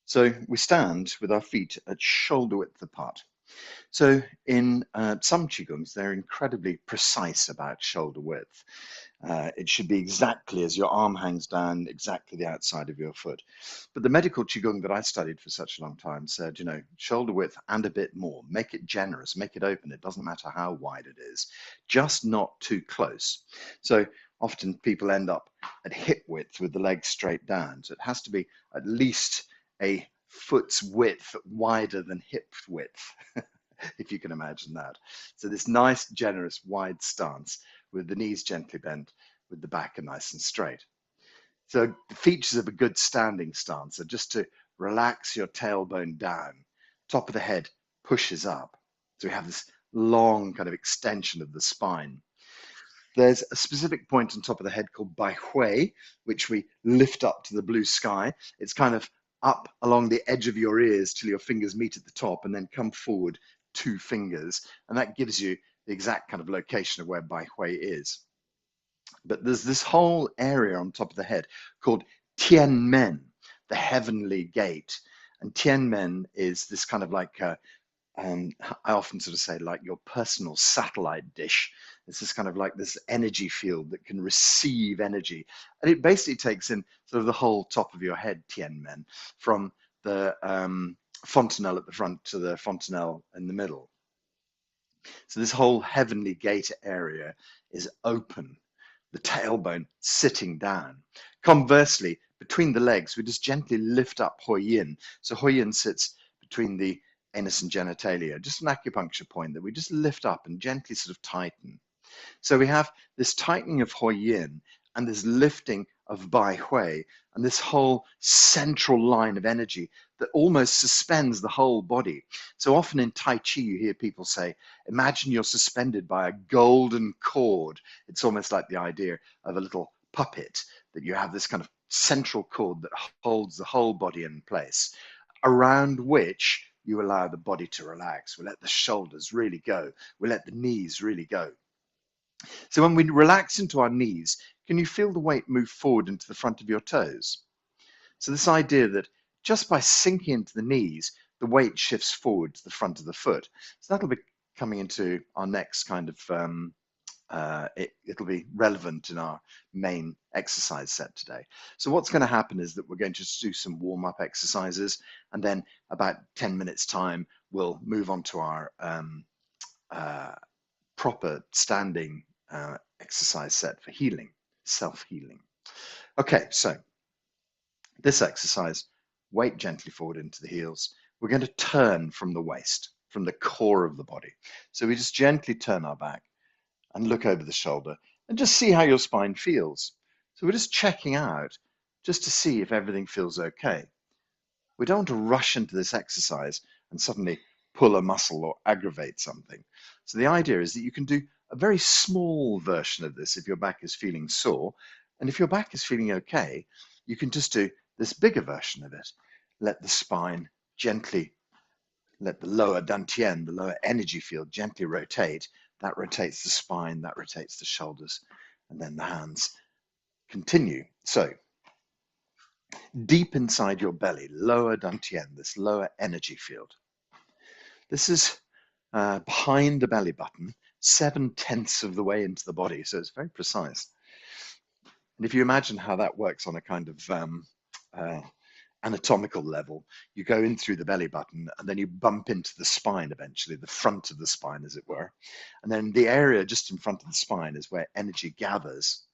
So we stand with our feet at shoulder width apart. So in some Qigongs, they're incredibly precise about shoulder width. It should be exactly as your arm hangs down, exactly the outside of your foot. But the medical Qigong that I studied for such a long time said, you know, shoulder width and a bit more. Make it generous, make it open. It doesn't matter how wide it is, just not too close. So often people end up at hip width with the legs straight down. So it has to be at least a foot's width wider than hip width, if you can imagine that. So this nice, generous, wide stance with the knees gently bent, with the back nice and straight. So the features of a good standing stance are just to relax your tailbone down, top of the head pushes up. So we have this long kind of extension of the spine. There's a specific point on top of the head called bai hui, which we lift up to the blue sky. It's kind of up along the edge of your ears till your fingers meet at the top and then come forward 2 fingers. And that gives you the exact kind of location of where bai hui is. But there's this whole area on top of the head called Tianmen, the heavenly gate. And Tianmen is this kind of like, I often sort of say like your personal satellite dish. It's this kind of like this energy field that can receive energy. And it basically takes in sort of the whole top of your head, Tianmen, from the fontanelle at the front to the fontanelle in the middle. So this whole heavenly gate area is open, the tailbone sitting down. Conversely, between the legs, we just gently lift up Hui Yin. So Hui Yin sits between the anus and genitalia, just an acupuncture point that we just lift up and gently sort of tighten. So we have this tightening of Hui Yin and this lifting of Bai Hui and this whole central line of energy that almost suspends the whole body. So often in Tai Chi, you hear people say, imagine you're suspended by a golden cord. It's almost like the idea of a little puppet, that you have this kind of central cord that holds the whole body in place, around which you allow the body to relax. We let the shoulders really go. We let the knees really go. So when we relax into our knees, can you feel the weight move forward into the front of your toes? So this idea that just by sinking into the knees, the weight shifts forward to the front of the foot. So that'll be coming into our next kind of, it'll be relevant in our main exercise set today. So what's going to happen is that we're going to just do some warm-up exercises, and then about 10 minutes time, we'll move on to our proper standing exercise set for healing, self-healing. Okay, so this exercise, weight gently forward into the heels. We're going to turn from the waist, from the core of the body. So we just gently turn our back and look over the shoulder and just see how your spine feels. So we're just checking out just to see if everything feels okay. We don't want to rush into this exercise and suddenly pull a muscle or aggravate something. So the idea is that you can do a very small version of this if your back is feeling sore. And if your back is feeling okay, you can just do this bigger version of it. Let the spine gently, let the lower dantian, the lower energy field gently rotate. That rotates the spine, that rotates the shoulders, and then the hands continue. So deep inside your belly, lower dantian, this lower energy field. This is behind the belly button, 7/10 of the way into the body, so it's very precise. And if you imagine how that works on a kind of anatomical level, you go in through the belly button and then you bump into the spine eventually, the front of the spine, as it were. And then the area just in front of the spine is where energy gathers.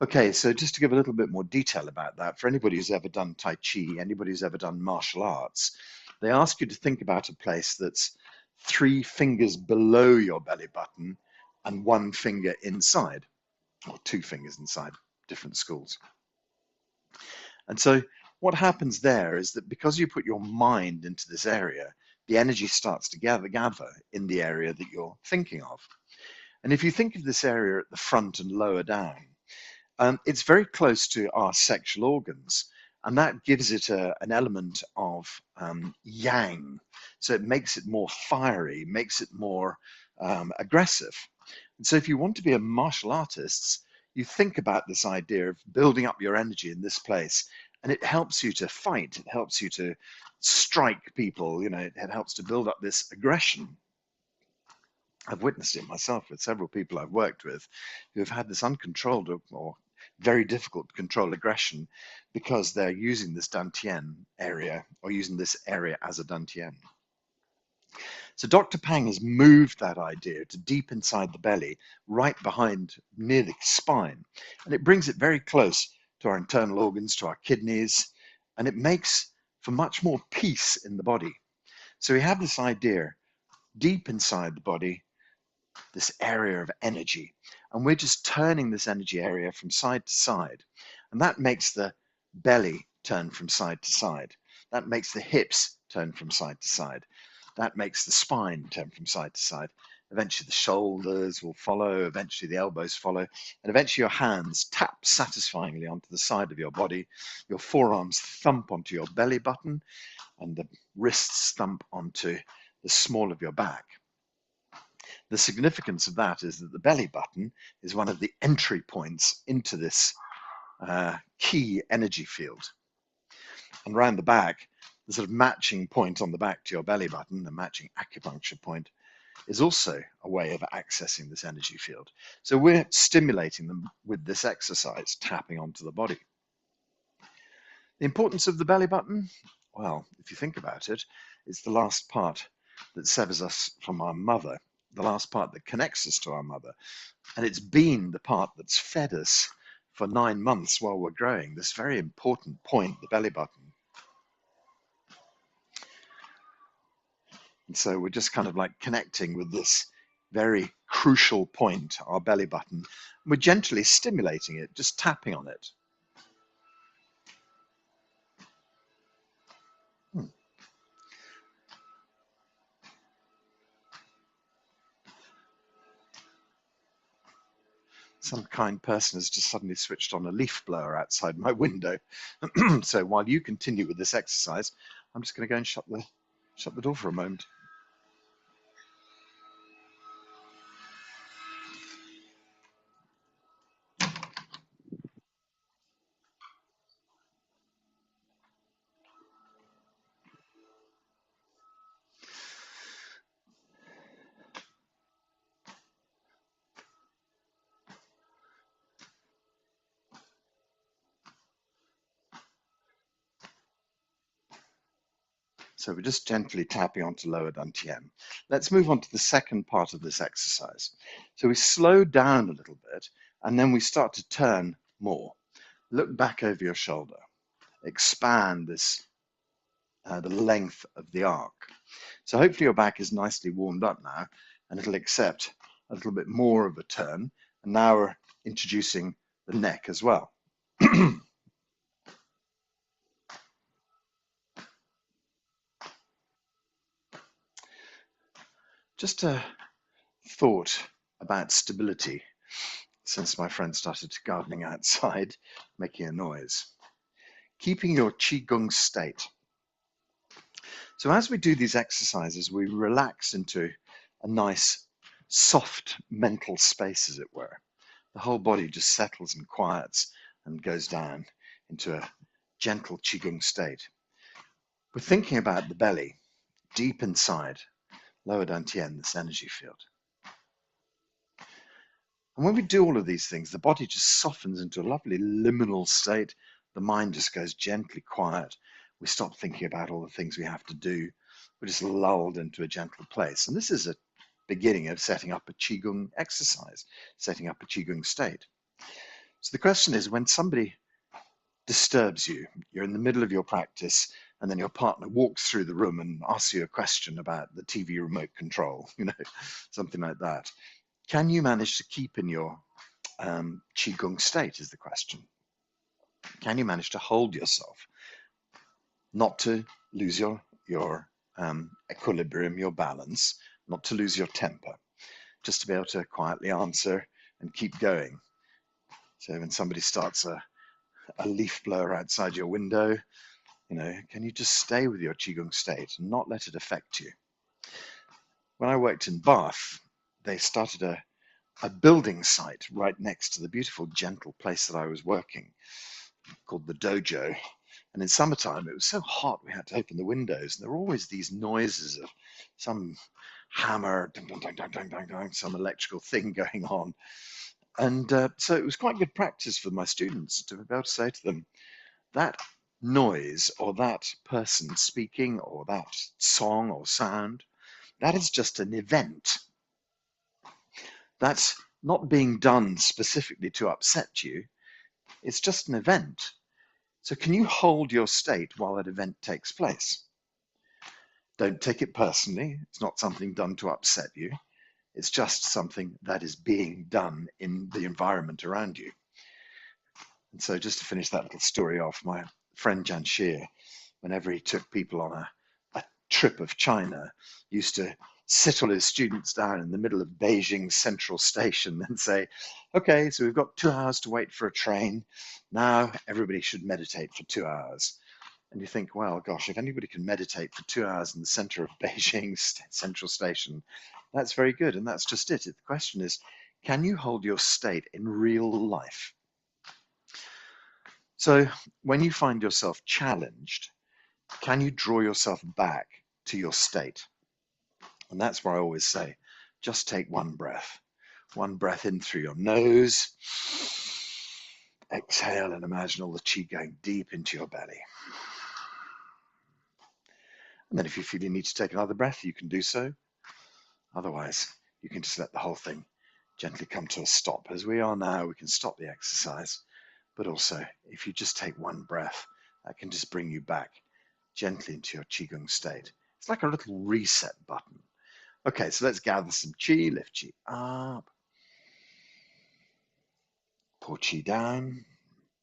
Okay, so just to give a little bit more detail about that, for anybody who's ever done Tai Chi, anybody who's ever done martial arts, they ask you to think about a place that's 3 fingers below your belly button and 1 finger inside, or 2 fingers inside, different schools. And so what happens there is that because you put your mind into this area, the energy starts to gather in the area that you're thinking of. And if you think of this area at the front and lower down, it's very close to our sexual organs. And that gives it an element of yang. So it makes it more fiery, makes it more aggressive. And so if you want to be a martial artist, you think about this idea of building up your energy in this place And it helps you to fight. It helps you to strike people. You know, it helps to build up this aggression. I've witnessed it myself with several people I've worked with who have had this uncontrolled or very difficult to control aggression because they're using this dantian area or using this area as a dantian. So Dr. Pang has moved that idea to deep inside the belly, right behind, near the spine. And it brings it very close to our internal organs, to our kidneys, and it makes for much more peace in the body. So we have this idea deep inside the body, this area of energy, and we're just turning this energy area from side to side. And that makes the belly turn from side to side. That makes the hips turn from side to side. That makes the spine turn from side to side. Eventually the shoulders will follow, eventually the elbows follow, and eventually your hands tap satisfyingly onto the side of your body. Your forearms thump onto your belly button, and the wrists thump onto the small of your back. The significance of that is that the belly button is one of the entry points into this key energy field. And around the back, the sort of matching point on the back to your belly button, the matching acupuncture point, is also a way of accessing this energy field. So we're stimulating them with this exercise, tapping onto the body. The importance of the belly button? Well, if you think about it, it's the last part that severs us from our mother, the last part that connects us to our mother. And it's been the part that's fed us for 9 months while we're growing, this very important point, the belly button. And so we're just kind of like connecting with this very crucial point, our belly button. We're gently stimulating it, just tapping on it. Some kind person has just suddenly switched on a leaf blower outside my window. So while you continue with this exercise, I'm just going to go and shut the door for a moment. So we're just gently tapping onto lower dantian. Let's move on to the second part of this exercise. So we slow down a little bit, and then we start to turn more. Look back over your shoulder. Expand this, the length of the arc. So hopefully your back is nicely warmed up now, and it'll accept a little bit more of a turn. And now we're introducing the neck as well. Just a thought about stability since my friend started gardening outside, making a noise. Keeping your Qigong state. So as we do these exercises, we relax into a nice, soft mental space, as it were. The whole body just settles and quiets and goes down into a gentle Qigong state. We're thinking about the belly, deep inside, lower dantian, this energy field. And when we do all of these things, the body just softens into a lovely liminal state. The mind just goes gently quiet. We stop thinking about all the things we have to do. We're just lulled into a gentle place. And this is a beginning of setting up a Qigong exercise, setting up a Qigong state. So the question is, when somebody disturbs you, you're in the middle of your practice, and then your partner walks through the room and asks you a question about the TV remote control, something like that. Can you manage to keep in your Qigong state is the question. Can you manage to hold yourself, not to lose your equilibrium, your balance, not to lose your temper, just to be able to quietly answer and keep going. So when somebody starts a leaf blower outside your window, can you just stay with your Qigong state and not let it affect you? When I worked in Bath, they started a building site right next to the beautiful, gentle place that I was working, called the dojo. And in summertime, it was so hot we had to open the windows, and there were always these noises of some hammer, ding, ding, ding, ding, ding, ding, ding, some electrical thing going on. And so it was quite good practice for my students to be able to say to them, that noise or that person speaking or that song or sound, that is just an event. That's not being done specifically to upset you. It's just an event. So can you hold your state while that event takes place? Don't take it personally. It's not something done to upset you. It's just something that is being done in the environment around you. And so just to finish that little story off, my friend 𝐬𝐿𝐴, whenever he took people on a trip of China, used to sit all his students down in the middle of Beijing Central Station and say, okay, so we've got 2 hours to wait for a train. Now everybody should meditate for 2 hours. And you think, well, gosh, if anybody can meditate for 2 hours in the center of Beijing Central Station, that's very good. And that's just it. The question is, can you hold your state in real life? So when you find yourself challenged, can you draw yourself back to your state? And that's where I always say, just take one breath in through your nose, exhale and imagine all the qi going deep into your belly. And then if you feel you need to take another breath, you can do so. Otherwise, you can just let the whole thing gently come to a stop. As we are now, we can stop the exercise. But also, if you just take one breath, that can just bring you back gently into your Qigong state. It's like a little reset button. Okay, so let's gather some qi, lift qi up, pour qi down.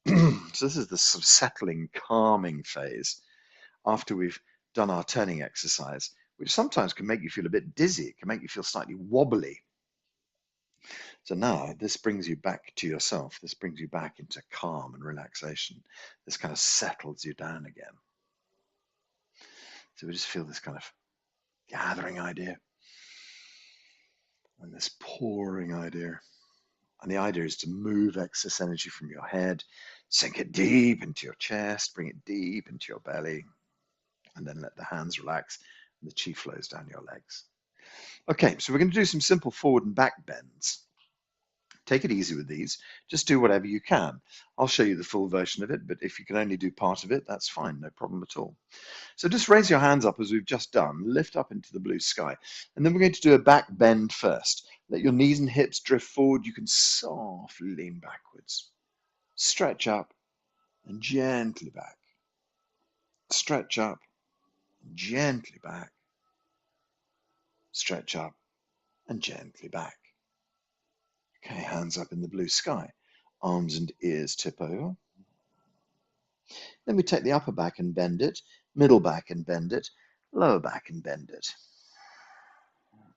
So this is the sort of settling, calming phase after we've done our turning exercise, which sometimes can make you feel a bit dizzy. It can make you feel slightly wobbly. So now this brings you back to yourself. This brings you back into calm and relaxation. This kind of settles you down again. So we just feel this kind of gathering idea and this pouring idea. And the idea is to move excess energy from your head, sink it deep into your chest, bring it deep into your belly, and then let the hands relax and the qi flows down your legs. Okay, so we're going to do some simple forward and back bends. Take it easy with these. Just do whatever you can. I'll show you the full version of it, but if you can only do part of it, that's fine, no problem at all. So just raise your hands up as we've just done, lift up into the blue sky, and then we're going to do a back bend first. Let your knees and hips drift forward. You can softly lean backwards. Stretch up and gently back. Stretch up, gently back. Stretch up and gently back. Okay, hands up in the blue sky. Arms and ears tip over. Then we take the upper back and bend it, middle back and bend it, lower back and bend it.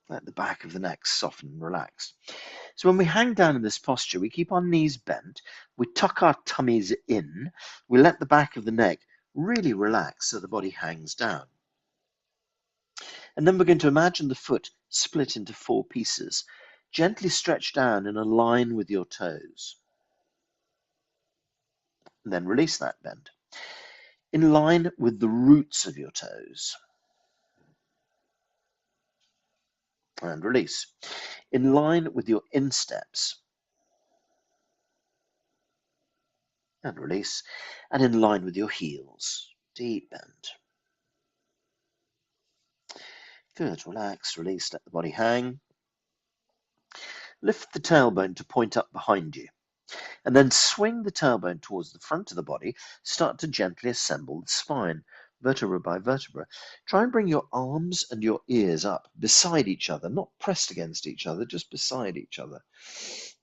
Let the back of the neck soften and relax. So when we hang down in this posture, we keep our knees bent, we tuck our tummies in, we let the back of the neck really relax so the body hangs down. And then we're going to imagine the foot split into 4 pieces. Gently stretch down in a line with your toes. And then release that bend. In line with the roots of your toes. And release. In line with your insteps. And release. And in line with your heels. Deep bend. Good. Relax, release, let the body hang. Lift the tailbone to point up behind you, and then swing the tailbone towards the front of the body. Start to gently assemble the spine, vertebra by vertebra. Try and bring your arms and your ears up beside each other, not pressed against each other, just beside each other.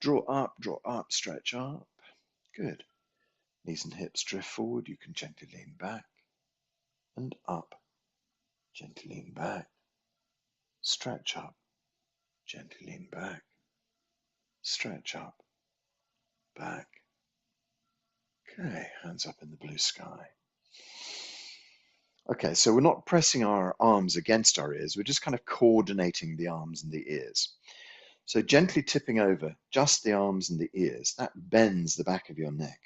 Draw up, stretch up. Good. Knees and hips drift forward. You can gently lean back and up. Gently lean back. Stretch up. Gently lean back. Stretch up, back. Okay, hands up in the blue sky. Okay, so we're not pressing our arms against our ears, we're just kind of coordinating the arms and the ears. So gently tipping over just the arms and the ears, that bends the back of your neck.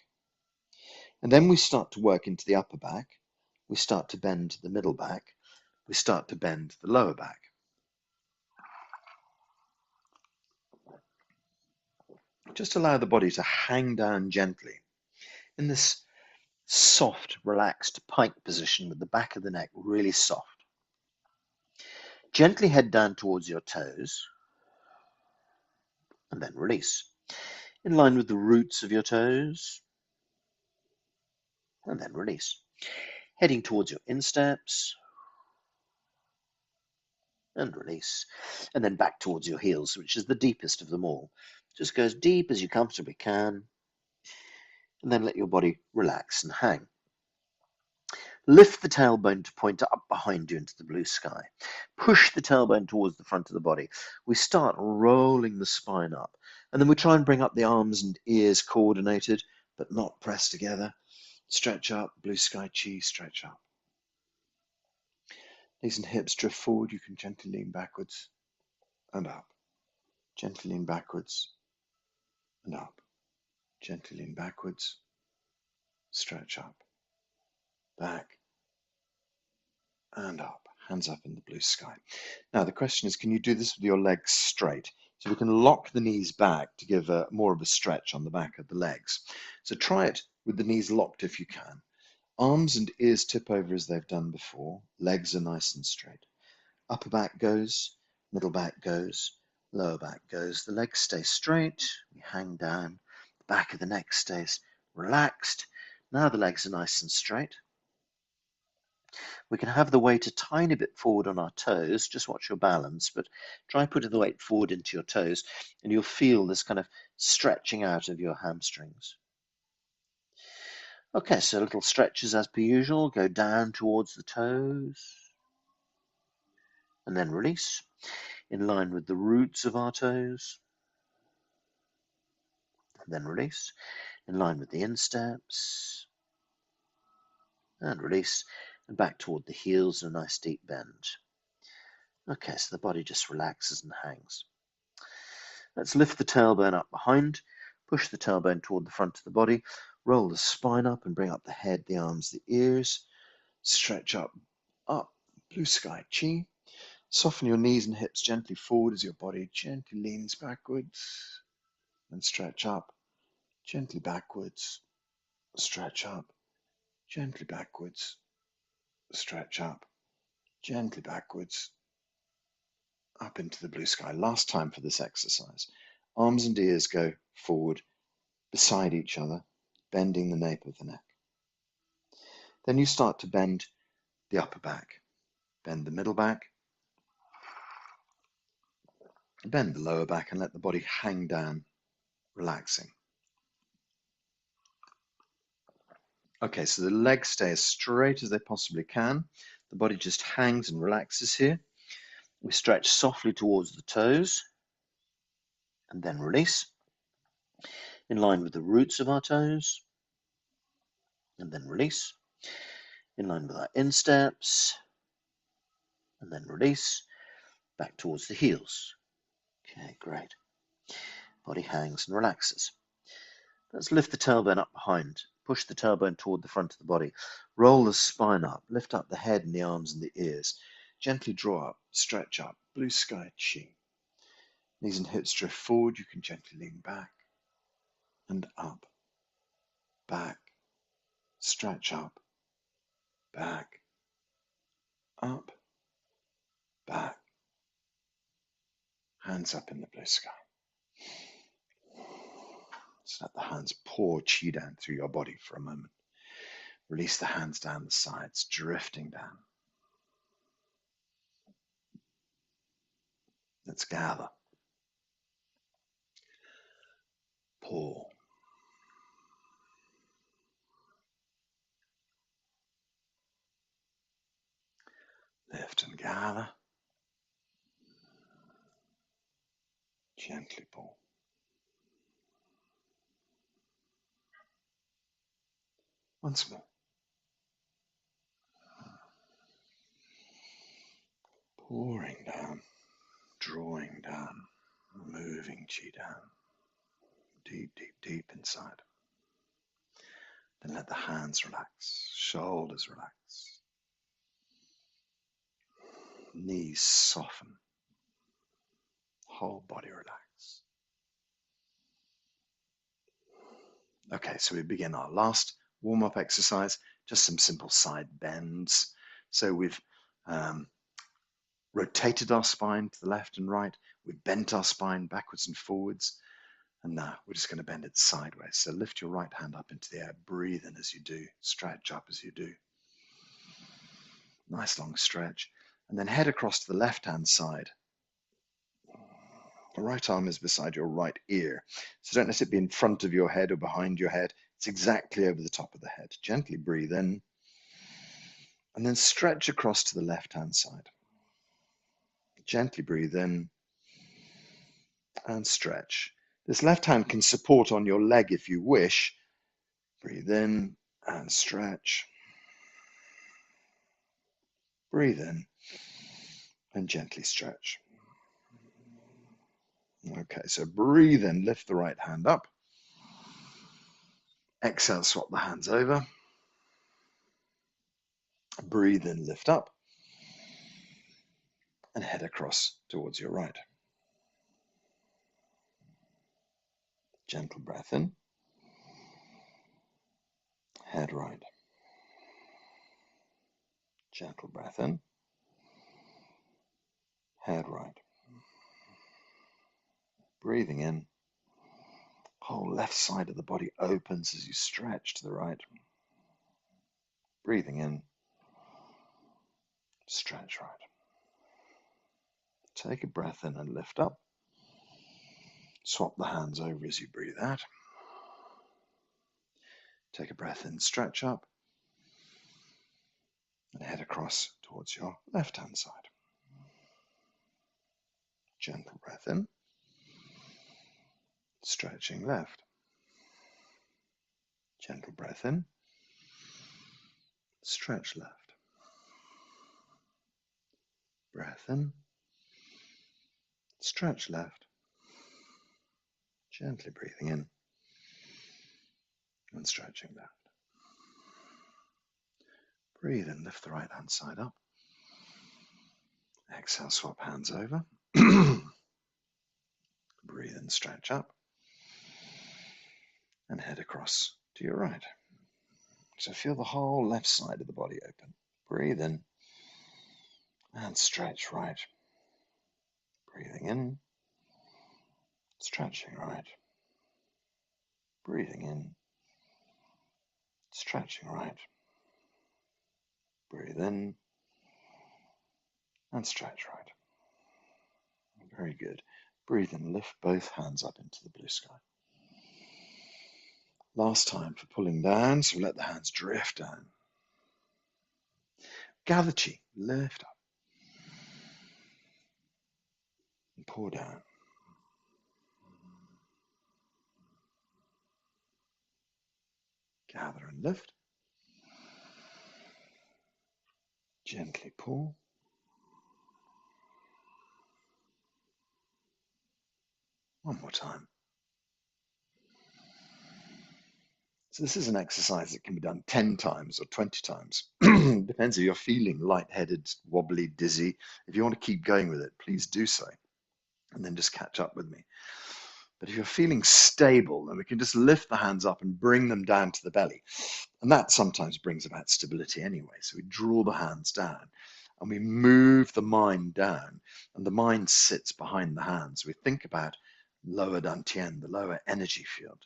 And then we start to work into the upper back. We start to bend the middle back. We start to bend the lower back. Just allow the body to hang down gently in this soft, relaxed pike position with the back of the neck really soft. Gently head down towards your toes and then release. In line with the roots of your toes and then release. Heading towards your insteps and release. And then back towards your heels, which is the deepest of them all. Just go as deep as you comfortably can and then let your body relax and hang. Lift the tailbone to point up behind you into the blue sky. Push the tailbone towards the front of the body. We start rolling the spine up. And then we try and bring up the arms and ears coordinated, but not pressed together. Stretch up, blue sky chi, stretch up. Knees and hips drift forward. You can gently lean backwards and up. Gently lean backwards and up. Gently lean backwards. Stretch up. Back and up. Hands up in the blue sky. Now the question is, can you do this with your legs straight? So we can lock the knees back to give more of a stretch on the back of the legs. So try it with the knees locked if you can. Arms and ears tip over as they've done before. Legs are nice and straight. Upper back goes, middle back goes, lower back goes. The legs stay straight. We hang down. The back of the neck stays relaxed. Now the legs are nice and straight. We can have the weight a tiny bit forward on our toes. Just watch your balance, but try putting the weight forward into your toes, and you'll feel this kind of stretching out of your hamstrings. Okay, so little stretches as per usual. Go down towards the toes, and then release, in line with the roots of our toes, and then release, in line with the insteps, and release, and back toward the heels in a nice deep bend. Okay, so the body just relaxes and hangs. Let's lift the tailbone up behind, push the tailbone toward the front of the body, roll the spine up and bring up the head, the arms, the ears, stretch up, blue sky chi. Soften your knees and hips gently forward as your body gently leans backwards and stretch up, gently backwards, stretch up, gently backwards, stretch up, gently backwards, up into the blue sky. Last time for this exercise. Arms and ears go forward beside each other, bending the nape of the neck. Then you start to bend the upper back, bend the middle back, bend the lower back, and let the body hang down, relaxing. Okay, so the legs stay as straight as they possibly can. The body just hangs and relaxes here. We stretch softly towards the toes and then release, in line with the roots of our toes, and then release, in line with our insteps, and then release, back towards the heels. Okay, great. Body hangs and relaxes. Let's lift the tailbone up behind. Push the tailbone toward the front of the body. Roll the spine up. Lift up the head and the arms and the ears. Gently draw up, stretch up, blue sky chi. Knees and hips drift forward. You can gently lean back and up, back, stretch up, back, up, back. Hands up in the blue sky. Just let the hands pour chi down through your body for a moment. Release the hands down the sides, drifting down. Let's gather. Pour. Lift and gather. Gently pour. Once more. Pouring down, drawing down, moving chi down, deep, deep, deep inside. And let the hands relax, shoulders relax, knees soften, whole body relax. Okay, so we begin our last warm-up exercise, just some simple side bends. So we've rotated our spine to the left and right, we've bent our spine backwards and forwards, and now we're just going to bend it sideways. So lift your right hand up into the air, breathe in as you do, stretch up as you do. Nice long stretch, and then head across to the left-hand side. The right arm is beside your right ear, so don't let it be in front of your head or behind your head. It's exactly over the top of the head. Gently breathe in, and then stretch across to the left-hand side. Gently breathe in and stretch. This left hand can support on your leg if you wish. Breathe in and stretch. Breathe in and gently stretch. Okay, so breathe in, lift the right hand up. Exhale, swap the hands over. Breathe in, lift up. And head across towards your right. Gentle breath in. Head right. Gentle breath in. Head right. Breathing in. Whole left side of the body opens as you stretch to the right. Breathing in. Stretch right. Take a breath in and lift up. Swap the hands over as you breathe out. Take a breath in, stretch up. And head across towards your left-hand side. Gentle breath in. Stretching left. Gentle breath in. Stretch left. Breath in. Stretch left. Gently breathing in. And stretching left. Breathe in, lift the right hand side up. Exhale, swap hands over. Breathe in, stretch up. And head across to your right. So feel the whole left side of the body open. Breathe in and stretch right. Breathing in, stretching right. Breathing in, stretching right. Breathe in and stretch right. Very good. Breathe in, lift both hands up into the blue sky. Last time for pulling down, so let the hands drift down. Gather chi, lift up. And pour down. Gather and lift. Gently pull. One more time. So this is an exercise that can be done 10 times or 20 times. Depends if you're feeling lightheaded, wobbly, dizzy. If you want to keep going with it, please do so. And then just catch up with me. But if you're feeling stable, then we can just lift the hands up and bring them down to the belly. And that sometimes brings about stability anyway. So we draw the hands down and we move the mind down, and the mind sits behind the hands. We think about lower dantian, the lower energy field.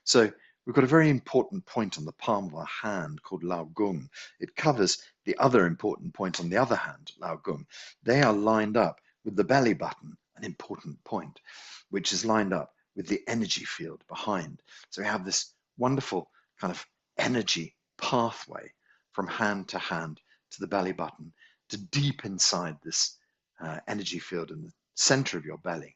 So we've got a very important point on the palm of our hand called 𝐿𝐴𝐽. It covers the other important point on the other hand, 𝐿𝐴𝐽. They are lined up with the belly button, an important point, which is lined up with the energy field behind. So we have this wonderful kind of energy pathway from hand to the belly button to deep inside this energy field in the center of your belly.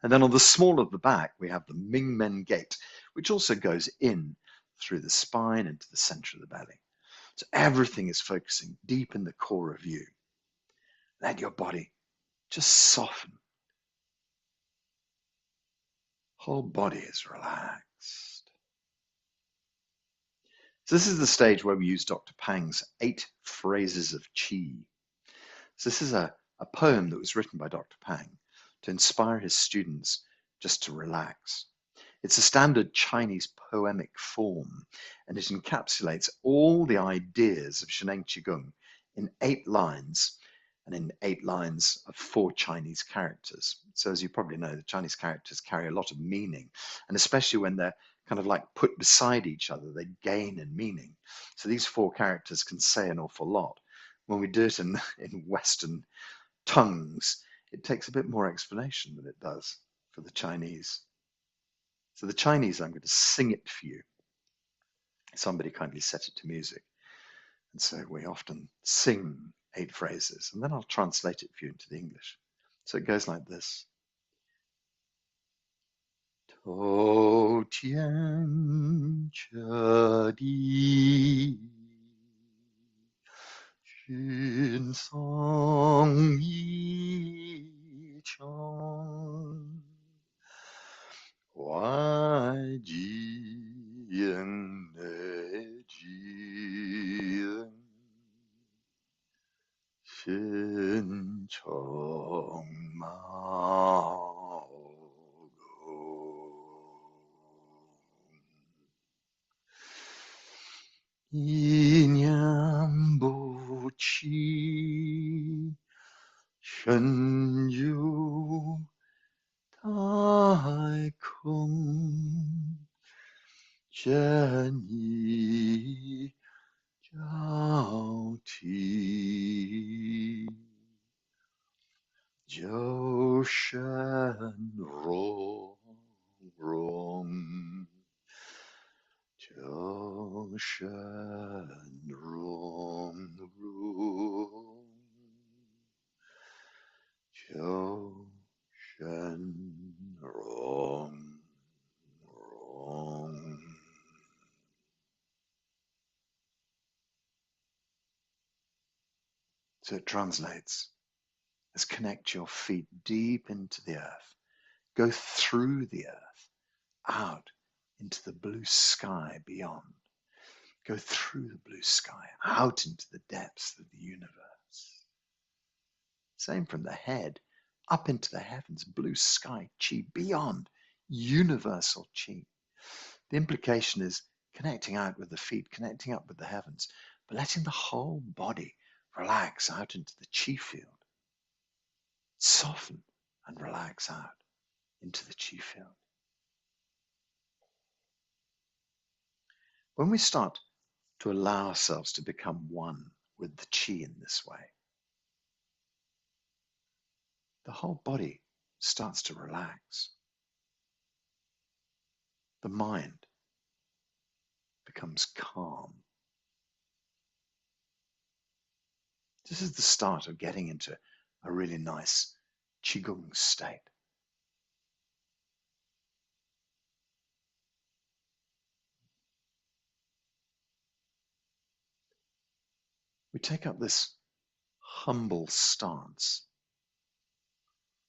And then on the small of the back, we have the Mingmen gate, which also goes in through the spine into the center of the belly. So everything is focusing deep in the core of you. Let your body just soften. Whole body is relaxed. So this is the stage where we use Dr. Pang's 8 phrases of Qi. So this is a poem that was written by Dr. Pang to inspire his students just to relax. It's a standard Chinese poemic form, and it encapsulates all the ideas of Sheneng Qigong in 8 lines, and in 8 lines of 4 Chinese characters. So as you probably know, the Chinese characters carry a lot of meaning, and especially when they're kind of like put beside each other, they gain in meaning. So these 4 characters can say an awful lot. When we do it in Western tongues, it takes a bit more explanation than it does for the Chinese. So the Chinese, I'm going to sing it for you. Somebody kindly set it to music. And so we often sing 8 phrases, and then I'll translate it for you into the English. So it goes like this. To tian che di, jun song yi chang, wai ji yen ne ji, xin chong mao yin yang bu qi shen yu tai kong zhen yi jiao ti jiu shen rong rong jiu shen rong rong jiu shen rong rong. So it translates as connect your feet deep into the earth. Go through the earth, out into the blue sky beyond. Go through the blue sky, out into the depths of the universe. Same from the head, up into the heavens, blue sky, Qi, beyond, universal Qi. The implication is connecting out with the feet, connecting up with the heavens, but letting the whole body relax out into the Qi field. Soften and relax out into the Qi field. When we start to allow ourselves to become one with the Qi in this way, the whole body starts to relax. The mind becomes calm. This is the start of getting into a really nice Qigong state. We take up this humble stance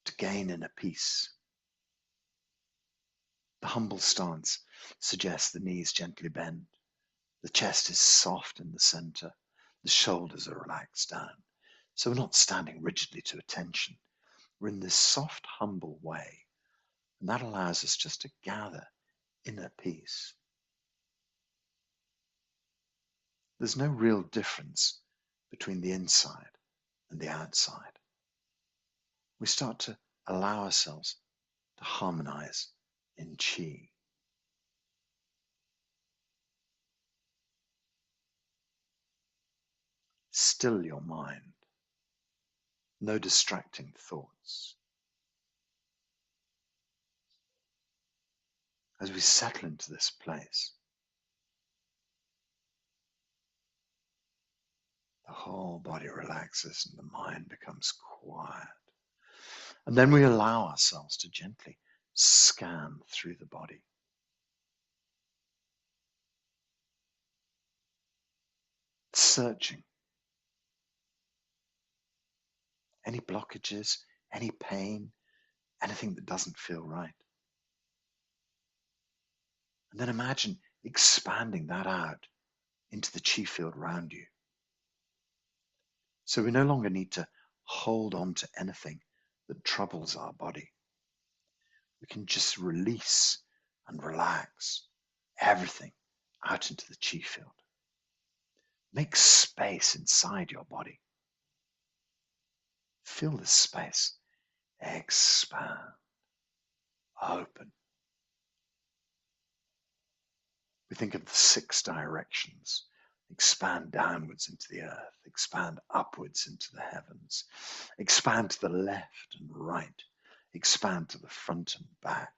to gain inner peace. The humble stance suggests the knees gently bend, the chest is soft in the center, the shoulders are relaxed down. So we're not standing rigidly to attention. We're in this soft, humble way, and that allows us just to gather inner peace. There's no real difference between the inside and the outside. We start to allow ourselves to harmonize in Qi. Still your mind. No distracting thoughts. As we settle into this place, the whole body relaxes and the mind becomes quiet. And then we allow ourselves to gently scan through the body. Searching. Any blockages, any pain, anything that doesn't feel right. And then imagine expanding that out into the chi field around you. So we no longer need to hold on to anything that troubles our body. We can just release and relax everything out into the chi field. Make space inside your body. Feel this space expand, open. We think of the 6 directions. Expand downwards into the earth, expand upwards into the heavens, expand to the left and right, expand to the front and back.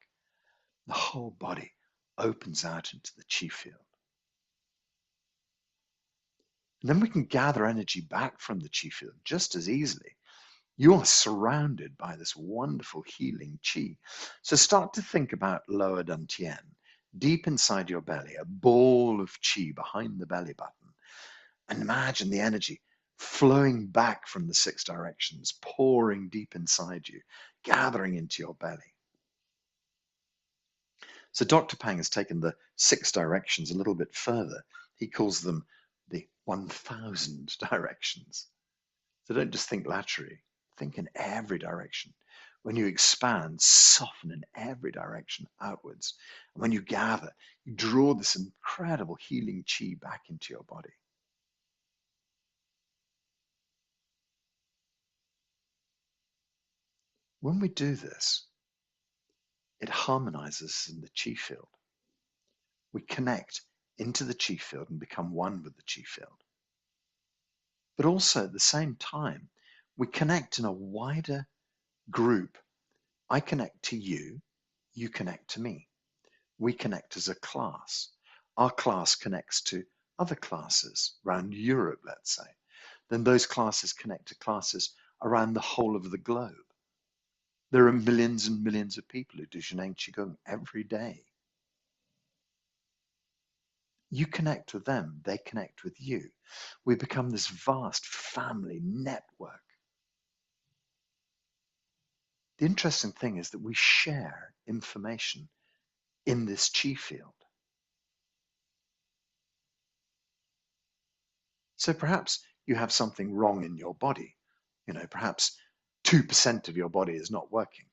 The whole body opens out into the chi field. And then we can gather energy back from the chi field just as easily. You are surrounded by this wonderful healing chi. So start to think about lower dantian, deep inside your belly, a ball of chi behind the belly button. And imagine the energy flowing back from the 6 directions, pouring deep inside you, gathering into your belly. So Dr. Pang has taken the 6 directions a little bit further. He calls them the 1,000 directions. So don't just think laterally, think in every direction. When you expand, soften in every direction outwards. And when you gather, you draw this incredible healing chi back into your body. When we do this, it harmonizes in the chi field. We connect into the chi field and become one with the chi field. But also at the same time, we connect in a wider group. I connect to you, you connect to me. We connect as a class. Our class connects to other classes around Europe, let's say. Then those classes connect to classes around the whole of the globe. There are millions and millions of people who do Zheneng Qigong every day. You connect with them, they connect with you. We become this vast family network. The interesting thing is that we share information in this chi field. So perhaps you have something wrong in your body. Perhaps 2% of your body is not working.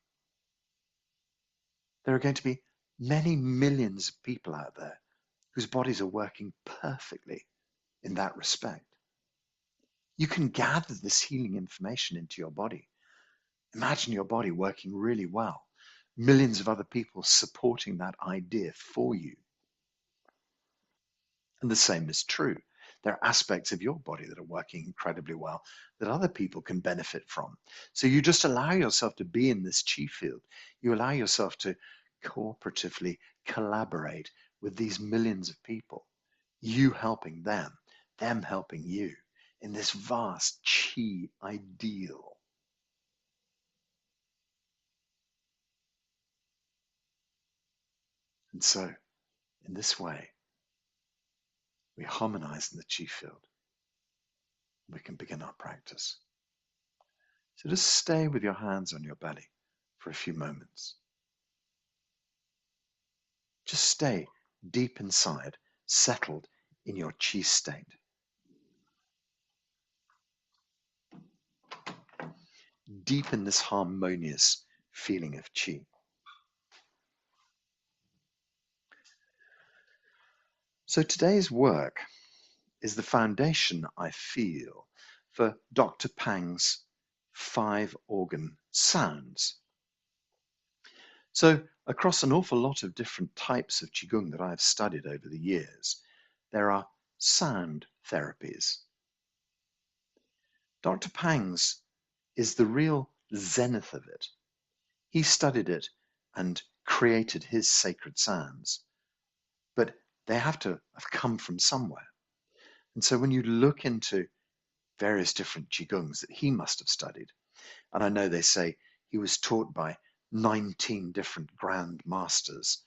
There are going to be many millions of people out there whose bodies are working perfectly in that respect. You can gather this healing information into your body. Imagine your body working really well. Millions of other people supporting that idea for you. And the same is true. There are aspects of your body that are working incredibly well that other people can benefit from. So you just allow yourself to be in this chi field. You allow yourself to cooperatively collaborate with these millions of people, you helping them helping you in this vast chi ideal. And so, in this way, we harmonize in the chi field. We can begin our practice. So just stay with your hands on your belly for a few moments. Just stay deep inside, settled in your chi state. Deep in this harmonious feeling of chi. So today's work is the foundation, I feel, for Dr. Pang's 5-organ sounds. So across an awful lot of different types of Qigong that I've studied over the years, there are sound therapies. Dr. Pang's is the real zenith of it. He studied it and created his sacred sounds, but they have to have come from somewhere. And so when you look into various different Qigongs that he must have studied, and I know they say he was taught by 19 different grand masters.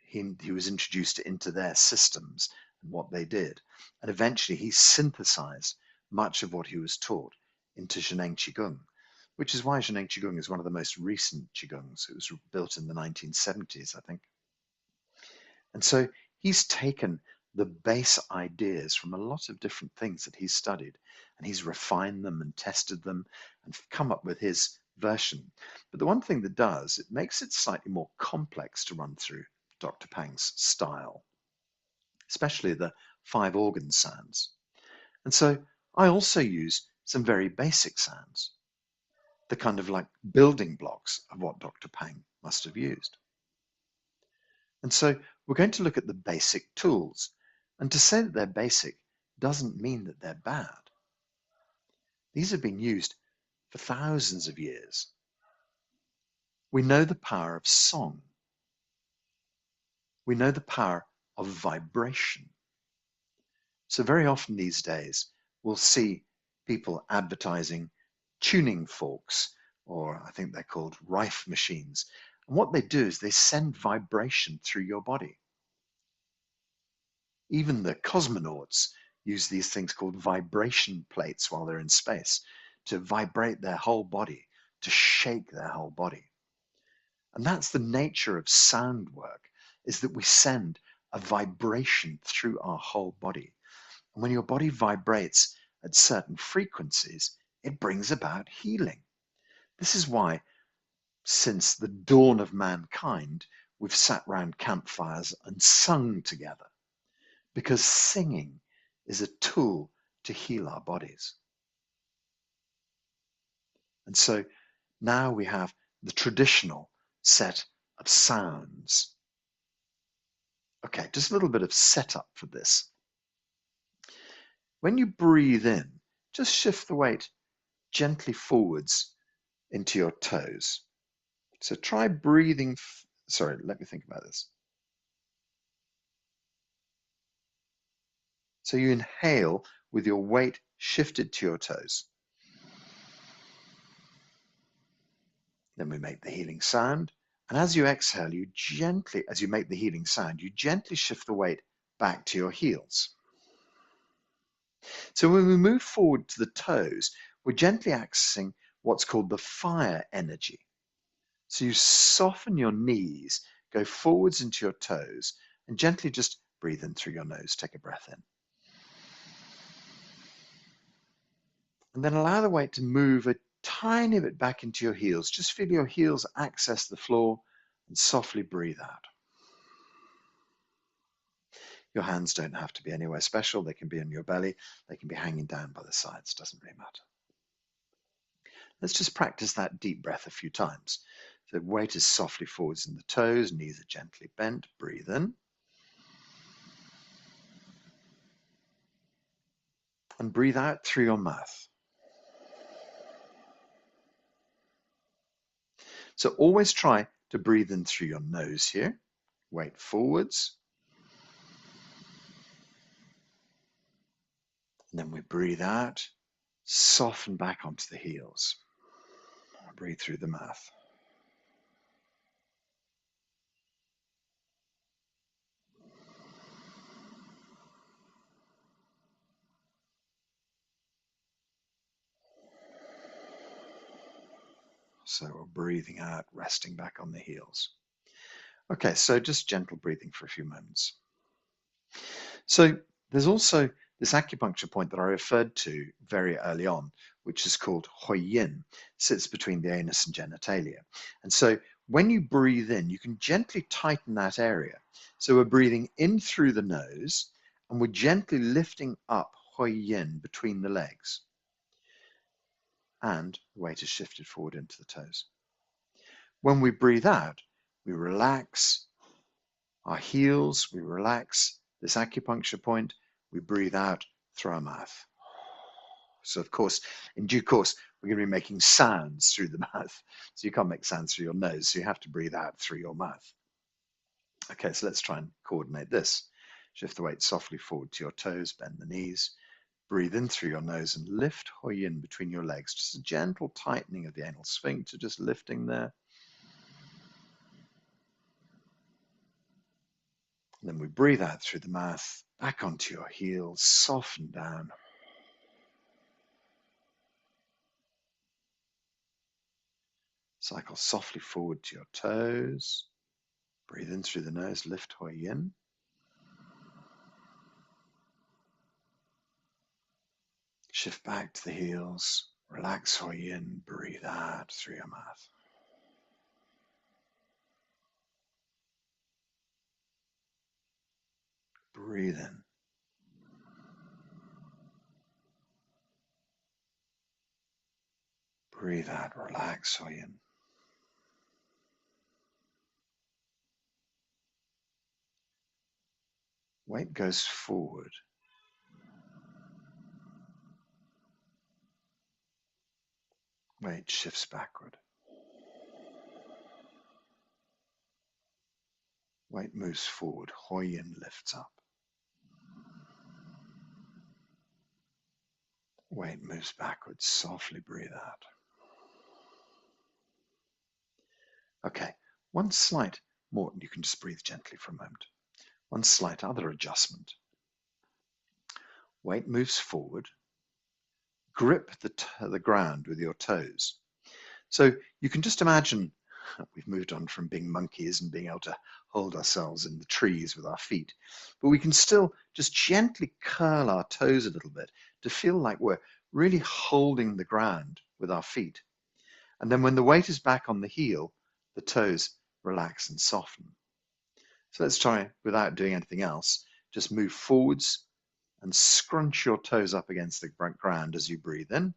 He was introduced into their systems and what they did. And eventually he synthesized much of what he was taught into Zheneng Qigong, which is why Zheneng Qigong is one of the most recent Qigongs. It was built in the 1970s, I think. And so he's taken the base ideas from a lot of different things that he's studied, and he's refined them and tested them and come up with his version. But the one thing that does, it makes it slightly more complex to run through Dr. Pang's style, especially the 5 organ sounds. And so I also use some very basic sounds, the kind of like building blocks of what Dr. Pang must have used. And so we're going to look at the basic tools. And to say that they're basic doesn't mean that they're bad. These have been used for thousands of years. We know the power of song. We know the power of vibration. So very often these days, we'll see people advertising tuning forks, or I think they're called rife machines. And what they do is they send vibration through your body. Even the cosmonauts use these things called vibration plates while they're in space to vibrate their whole body, to shake their whole body. And that's the nature of sound work, is that we send a vibration through our whole body. And when your body vibrates at certain frequencies, it brings about healing. This is why, since the dawn of mankind, we've sat round campfires and sung together, because singing is a tool to heal our bodies. And so now we have the traditional set of sounds. Okay, just a little bit of setup for this. When you breathe in, just shift the weight gently forwards into your toes. So try breathing, sorry, let me think about this. So you inhale with your weight shifted to your toes. Then we make the healing sound. And as you exhale, you gently, as you make the healing sound, you gently shift the weight back to your heels. So when we move forward to the toes, we're gently accessing what's called the fire energy. So you soften your knees, go forwards into your toes, and gently just breathe in through your nose. Take a breath in. And then allow the weight to move a tiny bit back into your heels. Just feel your heels access the floor and softly breathe out. Your hands don't have to be anywhere special. They can be on your belly. They can be hanging down by the sides. Doesn't really matter. Let's just practice that deep breath a few times. So weight is softly forwards in the toes, knees are gently bent. Breathe in. And breathe out through your mouth. So always try to breathe in through your nose here. Weight forwards. And then we breathe out, soften back onto the heels. Breathe through the mouth. So we're breathing out, resting back on the heels. Okay, so just gentle breathing for a few moments. So there's also this acupuncture point that I referred to very early on, which is called 𝐸𝐸, sits between the anus and genitalia. And so when you breathe in, you can gently tighten that area. So we're breathing in through the nose, and we're gently lifting up 𝐸𝐸 between the legs. And the weight is shifted forward into the toes. When we breathe out, we relax our heels, we relax this acupuncture point, we breathe out through our mouth. So of course, in due course, we're going to be making sounds through the mouth. So you can't make sounds through your nose, so you have to breathe out through your mouth. Okay, so let's try and coordinate this. Shift the weight softly forward to your toes, bend the knees, breathe in through your nose and lift 𝐸𝐸 between your legs. Just a gentle tightening of the anal sphincter, just lifting there. And then we breathe out through the mouth, back onto your heels, soften down. Cycle softly forward to your toes. Breathe in through the nose, lift 𝐸𝐸. Shift back to the heels. Relax hui in, breathe out through your mouth. Breathe in. Breathe out, relax hui in. Weight goes forward. Weight shifts backward. Weight moves forward, hui in lifts up. Weight moves backwards, softly breathe out. Okay, one slight more, you can just breathe gently for a moment. One slight other adjustment. Weight moves forward. Grip the ground with your toes. So you can just imagine, we've moved on from being monkeys and being able to hold ourselves in the trees with our feet, but we can still just gently curl our toes a little bit to feel like we're really holding the ground with our feet. And then when the weight is back on the heel, the toes relax and soften. So let's try, without doing anything else, just move forwards and scrunch your toes up against the ground as you breathe in.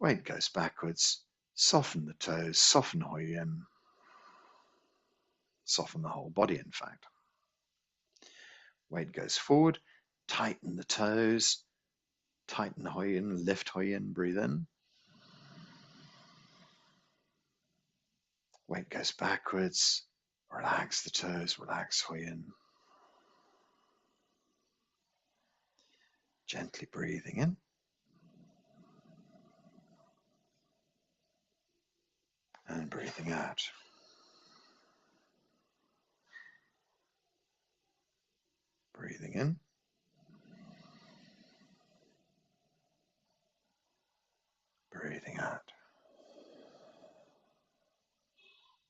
Weight goes backwards, soften the toes, soften hui in, soften the whole body in fact. Weight goes forward, tighten the toes, tighten hui in, lift hui in, breathe in. Weight goes backwards, relax the toes, relax hui in. Gently breathing in. And breathing out. Breathing in. Breathing out.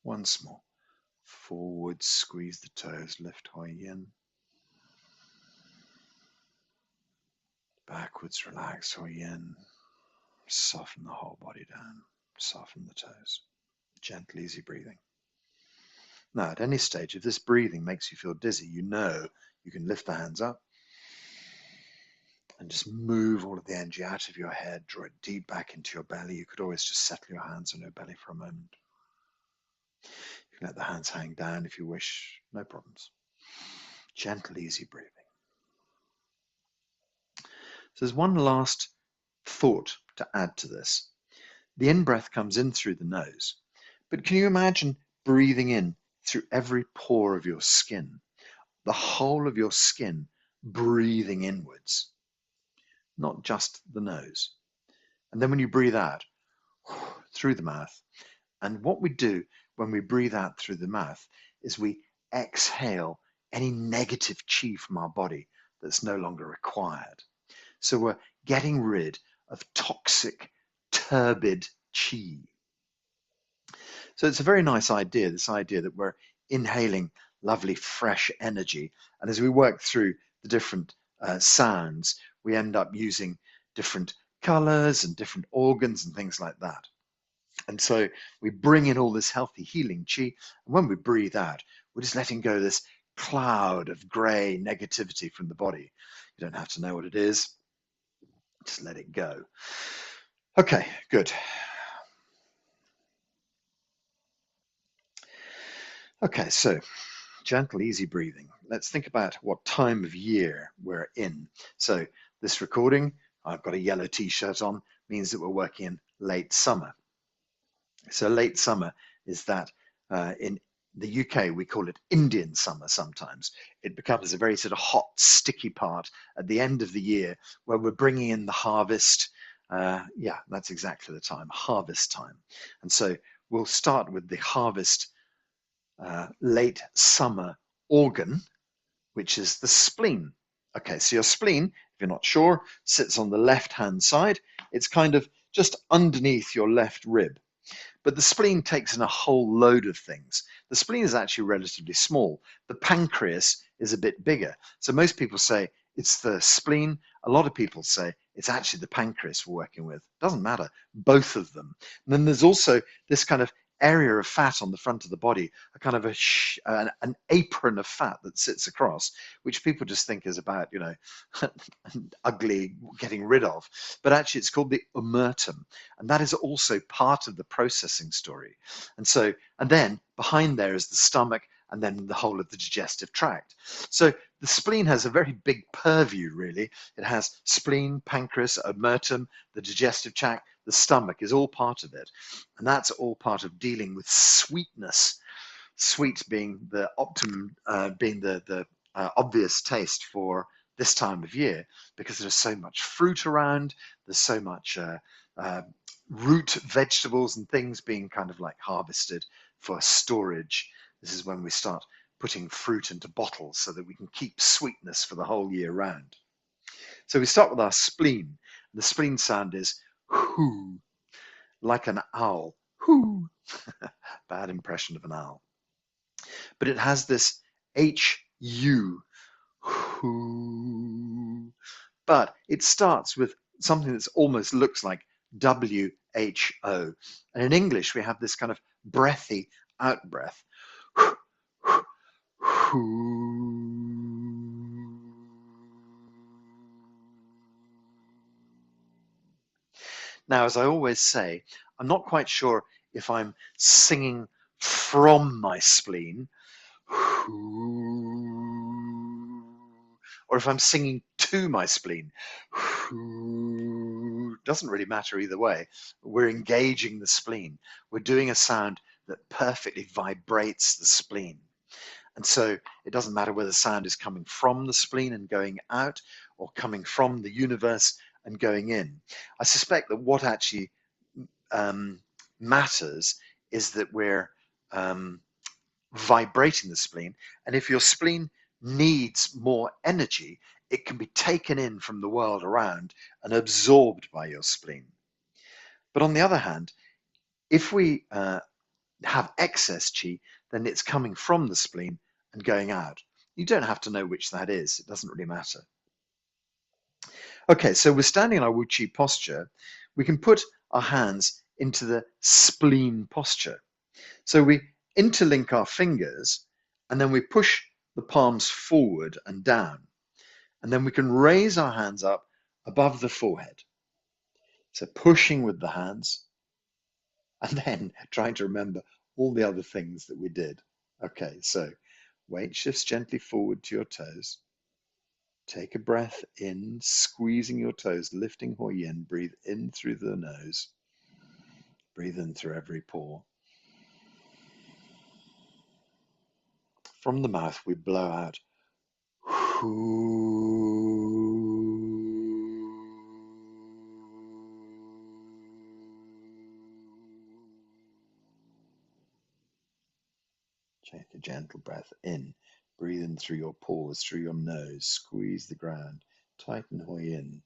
Once more. Forward, squeeze the toes, lift hui in. Backwards, relax hui in. Soften the whole body down. Soften the toes. Gentle, easy breathing. Now, at any stage, if this breathing makes you feel dizzy, you know you can lift the hands up and just move all of the energy out of your head, draw it deep back into your belly. You could always just settle your hands on your belly for a moment. You can let the hands hang down if you wish, no problems. Gentle, easy breathing. So there's one last thought to add to this. The in-breath comes in through the nose, but can you imagine breathing in through every pore of your skin, the whole of your skin breathing inwards, not just the nose. And then when you breathe out through the mouth, and what we do when we breathe out through the mouth is we exhale any negative qi from our body that's no longer required. So we're getting rid of toxic, turbid qi. So it's a very nice idea, this idea that we're inhaling lovely fresh energy. And as we work through the different sounds, we end up using different colors and different organs and things like that. And so we bring in all this healthy healing qi. And when we breathe out, we're just letting go of this cloud of gray negativity from the body. You don't have to know what it is. Just let it go. Okay, good. Okay, so gentle, easy breathing. Let's think about what time of year we're in. So this recording, I've got a yellow t-shirt on, means that we're working in late summer. So late summer is that in the UK, we call it Indian summer sometimes. It becomes a very sort of hot, sticky part at the end of the year where we're bringing in the harvest. Yeah, that's exactly the time, harvest time. And so we'll start with the harvest late summer organ, which is the spleen. Okay, so your spleen, if you're not sure, sits on the left-hand side. It's kind of just underneath your left rib. But the spleen takes in a whole load of things. The spleen is actually relatively small. The pancreas is a bit bigger. So most people say it's the spleen. A lot of people say it's actually the pancreas we're working with. Doesn't matter, both of them. And then there's also this kind of area of fat on the front of the body, a kind of an apron of fat that sits across, which people just think is about, you know, ugly getting rid of. But actually it's called the omertum. And that is also part of the processing story. And then behind there is the stomach, and then the whole of the digestive tract. So the spleen has a very big purview, really. It has spleen, pancreas, omertum, the digestive tract, the stomach is all part of it. And that's all part of dealing with sweetness. Sweet being the optimum, being the obvious taste for this time of year, because there's so much fruit around, there's so much root vegetables and things being kind of like harvested for storage. This is when we start putting fruit into bottles so that we can keep sweetness for the whole year round. So we start with our spleen. The spleen sound is hoo, like an owl. Hoo. Bad impression of an owl. But it has this H-U, hoo. But it starts with something that almost looks like W-H-O. And in English, we have this kind of breathy out breath. Now, as I always say, I'm not quite sure if I'm singing from my spleen, or if I'm singing to my spleen. Doesn't really matter either way. We're engaging the spleen. We're doing a sound that perfectly vibrates the spleen. And so it doesn't matter whether the sound is coming from the spleen and going out, or coming from the universe and going in. I suspect that what actually matters is that we're vibrating the spleen. And if your spleen needs more energy, it can be taken in from the world around and absorbed by your spleen. But on the other hand, if we have excess chi, then it's coming from the spleen and going out. You don't have to know which that is. It doesn't really matter. Okay, so we're standing in our Wu Chi posture. We can put our hands into the spleen posture. So we interlink our fingers, and then we push the palms forward and down. And then we can raise our hands up above the forehead. So pushing with the hands, and then trying to remember all the other things that we did. Okay, so weight shifts gently forward to your toes. Take a breath in, squeezing your toes, lifting Hoi Yin. Breathe in through the nose. Breathe in through every pore. From the mouth, we blow out. Take a gentle breath in. Breathe in through your pores, through your nose. Squeeze the ground. Tighten Hoi Yin.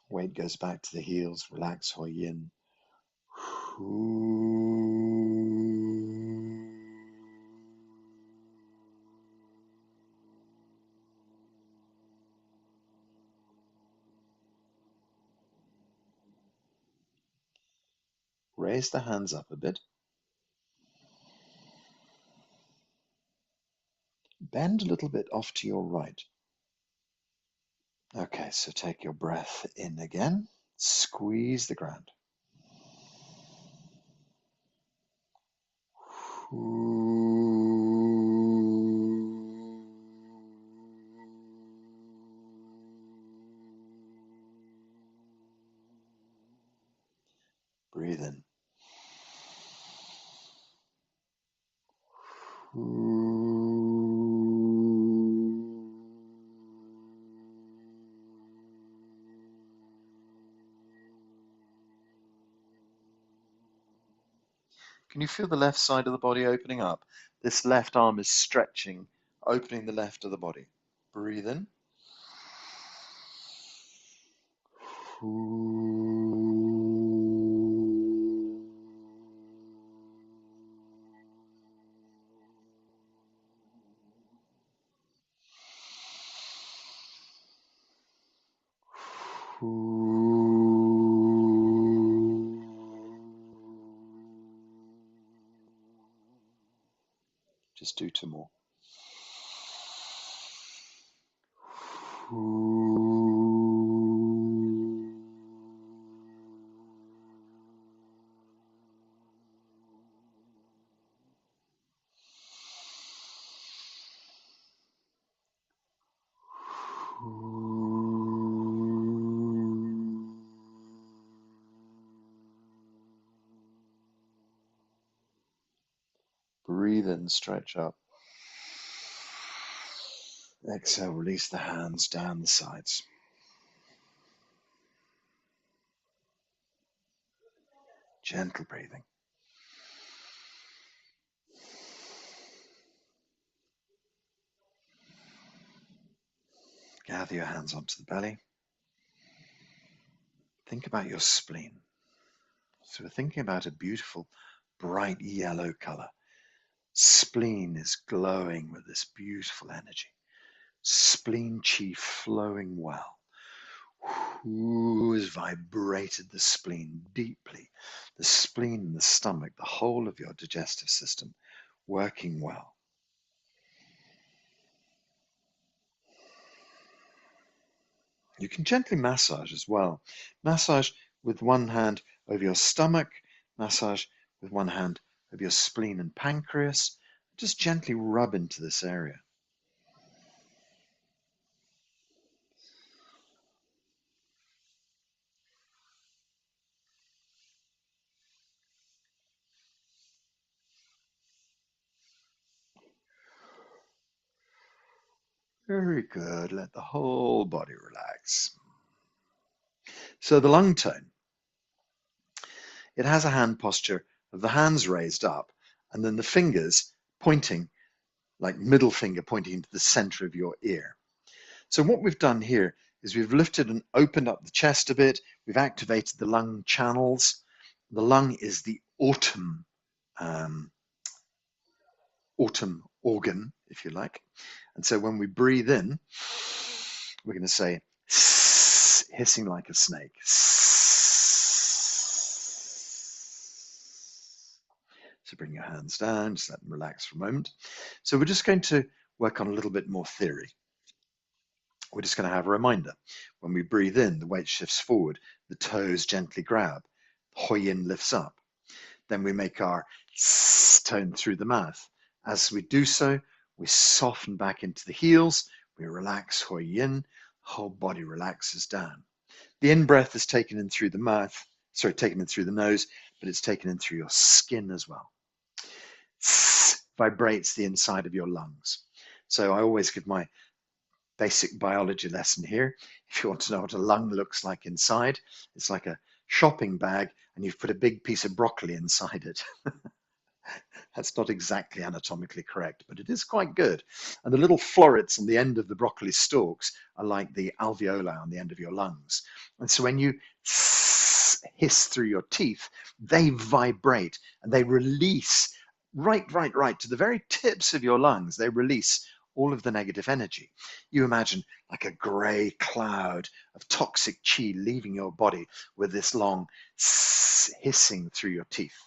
Weight goes back to the heels. Relax Hoi Yin. Raise the hands up a bit. Bend a little bit off to your right. Okay, so take your breath in again. Squeeze the ground. Breathe in. Can you feel the left side of the body opening up? This left arm is stretching, opening the left of the body. Breathe in. Just do two more. Breathe in, stretch up. Exhale, release the hands down the sides. Gentle breathing. Gather your hands onto the belly. Think about your spleen. So we're thinking about a beautiful, bright yellow color. Spleen is glowing with this beautiful energy. Spleen chi flowing well. Who has vibrated the spleen deeply? The spleen and the stomach, the whole of your digestive system working well. You can gently massage as well. Massage with one hand over your stomach, massage with one hand over your spleen and pancreas. Just gently rub into this area. Very good. Let the whole body relax. So the lung tone, it has a hand posture of the hands raised up and then the fingers pointing, like middle finger pointing into the center of your ear. So what we've done here is we've lifted and opened up the chest a bit. We've activated the lung channels. The lung is the autumn organ, if you like. And so when we breathe in, we're going to say hissing like a snake. So bring your hands down, just let them relax for a moment. So we're just going to work on a little bit more theory. We're just going to have a reminder. When we breathe in, the weight shifts forward, the toes gently grab, hui yin lifts up. Then we make our tone through the mouth. As we do so, we soften back into the heels, we relax hui yin, whole body relaxes down. The in-breath is taken in through the mouth, taken in through the nose, but it's taken in through your skin as well. Vibrates the inside of your lungs. So I always give my basic biology lesson here. If you want to know what a lung looks like inside, it's like a shopping bag and you've put a big piece of broccoli inside it. That's not exactly anatomically correct, but it is quite good. And the little florets on the end of the broccoli stalks are like the alveoli on the end of your lungs. And so when you hiss through your teeth, they vibrate and they release right to the very tips of your lungs. They release all of the negative energy. You imagine like a gray cloud of toxic chi leaving your body with this long hissing through your teeth.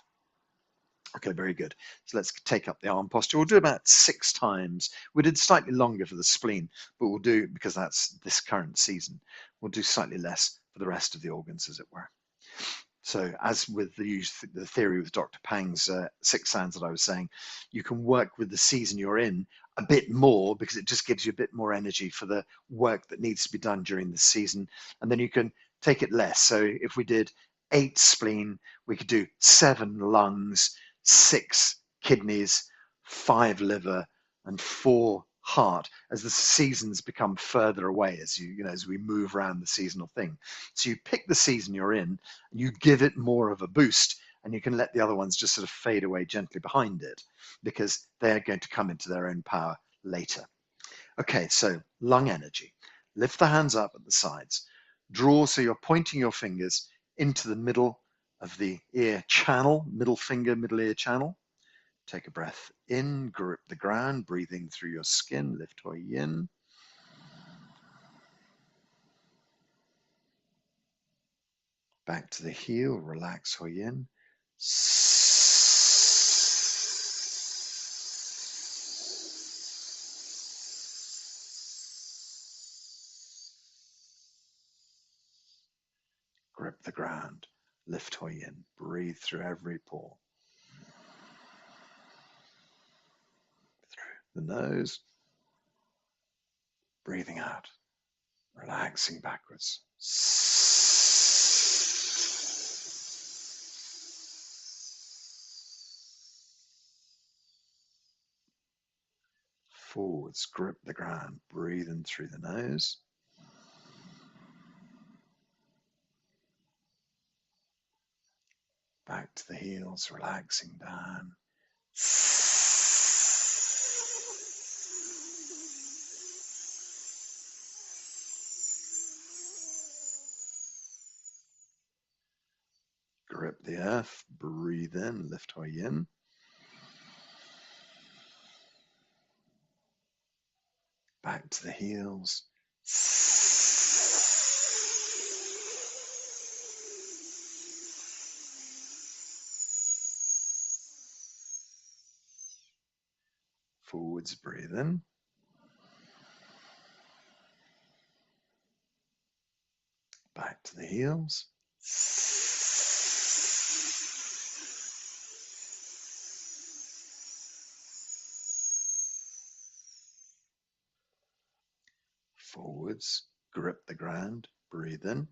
Okay, very good. So let's take up the arm posture. We'll do about 6 times. We did slightly longer for the spleen, but we'll do, because that's this current season, we'll do slightly less for the rest of the organs, as it were. So as with the theory with Dr. Pang's 6 sounds that I was saying, you can work with the season you're in a bit more because it just gives you a bit more energy for the work that needs to be done during the season. And then you can take it less. So if we did 8 spleen, we could do 7 lungs, 6 kidneys, 5 liver, and 4 heart as the seasons become further away as as we move around the seasonal thing. So you pick the season you're in, and you give it more of a boost, and you can let the other ones just sort of fade away gently behind it because they're going to come into their own power later. Okay, so lung energy. Lift the hands up at the sides. Draw so you're pointing your fingers into the middle of the ear channel, middle finger, middle ear channel. Take a breath in, grip the ground, breathing through your skin, lift hui yin. Back to the heel, relax 𝐸 yin. Grip the ground, lift 𝐸 yin. Breathe through every pore. Through the nose, breathing out, relaxing backwards. Forwards, grip the ground, breathe in through the nose. Back to the heels, relaxing down. Grip the earth, breathe in, lift 𝐸 yin. Back to the heels. Forwards, breathe in. Back to the heels. Forwards, grip the ground, breathe in.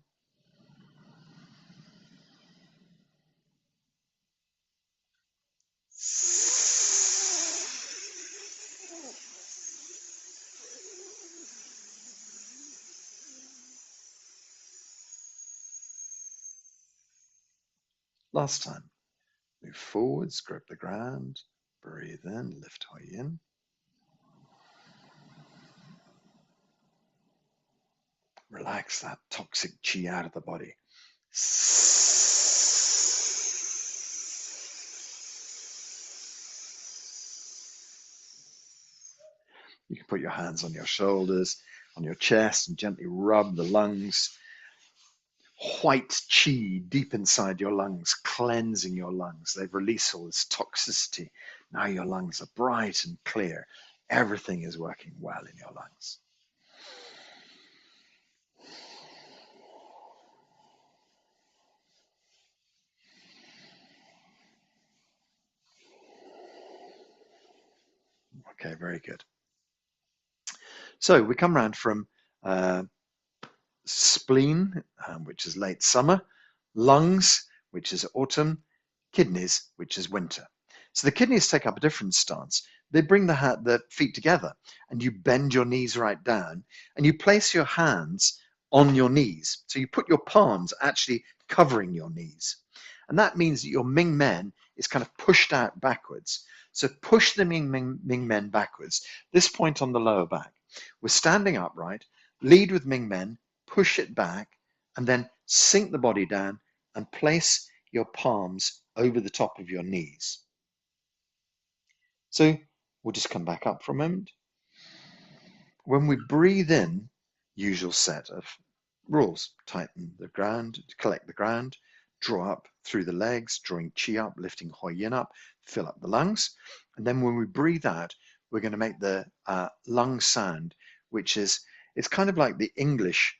Last time. Move forwards, grip the ground, breathe in, lift 𝐸 yin. Relax that toxic chi out of the body. You can put your hands on your shoulders, on your chest, and gently rub the lungs. White chi deep inside your lungs, cleansing your lungs. They've released all this toxicity. Now your lungs are bright and clear. Everything is working well in your lungs. Okay, very good. So we come round from spleen, which is late summer, lungs, which is autumn, kidneys, which is winter. So the kidneys take up a different stance. They bring the feet together, and you bend your knees right down, and you place your hands on your knees. So you put your palms actually covering your knees. And that means that your Ming Men is kind of pushed out backwards. So push the Ming Men backwards. This point on the lower back. We're standing upright, lead with Ming Men, push it back, and then sink the body down and place your palms over the top of your knees. So we'll just come back up for a moment. When we breathe in, usual set of rules. Tighten the ground, collect the ground, draw up through the legs, drawing chi up, lifting 𝐸 yin up, fill up the lungs. And then when we breathe out, we're going to make the lung sound, which is, it's kind of like the English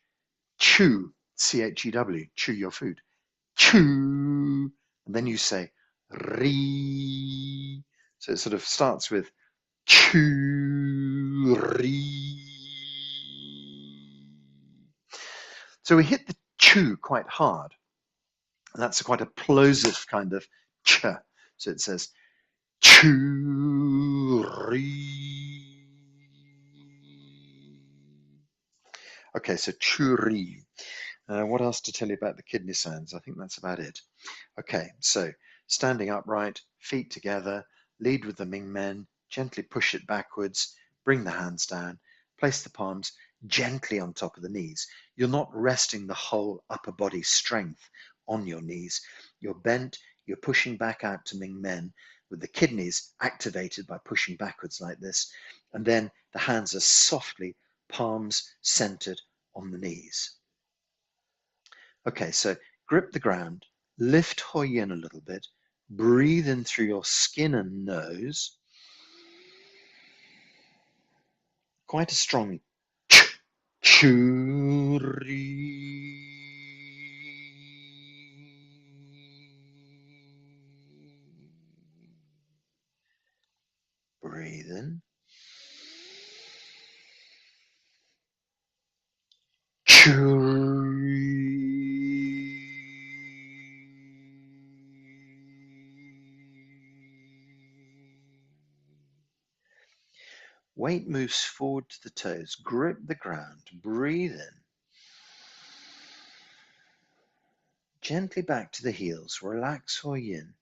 chew, C-H-E-W, chew your food. Chew. And then you say re. So it sort of starts with chew, re. So we hit the chew quite hard. And that's quite a plosive kind of ch. So it says chew, re. Okay, so chew, re. What else to tell you about the kidney sounds? I think that's about it. Okay, so standing upright, feet together, lead with the Ming Men, gently push it backwards, bring the hands down, place the palms gently on top of the knees. You're not resting the whole upper body strength on your knees. You're bent, you're pushing back out to Ming Men with the kidneys activated by pushing backwards like this. And then the hands are softly, palms centered on the knees. Okay, so grip the ground, lift 𝐸 a little bit, breathe in through your skin and nose. Quite a strong breathe in. Weight moves forward to the toes. Grip the ground. Breathe in. Gently back to the heels. Relax 𝐸.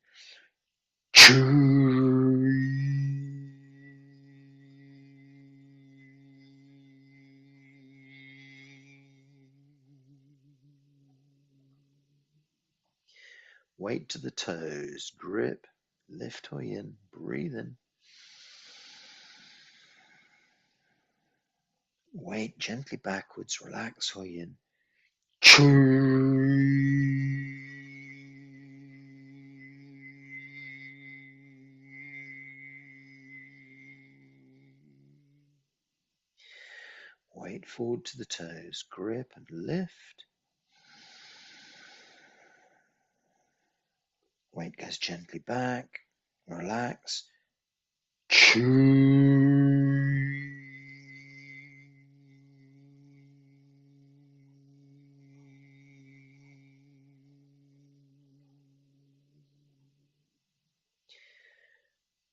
Weight to the toes. Grip. Lift 𝐸. Breathe in. Weight gently backwards. Relax 𝐸. Weight forward to the toes. Grip and lift. Weight goes gently back. Relax.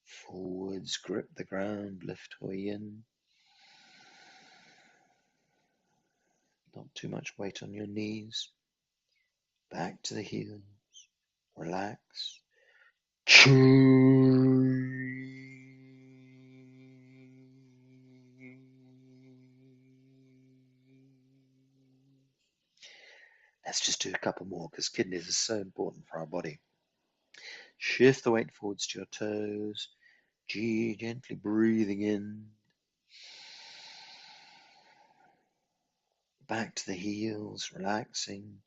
Forwards, grip the ground, lift 𝐸. Not too much weight on your knees. Back to the heels. Relax. Let's just do a couple more because kidneys are so important for our body. Shift the weight forwards to your toes. Gently breathing in. Back to the heels, relaxing.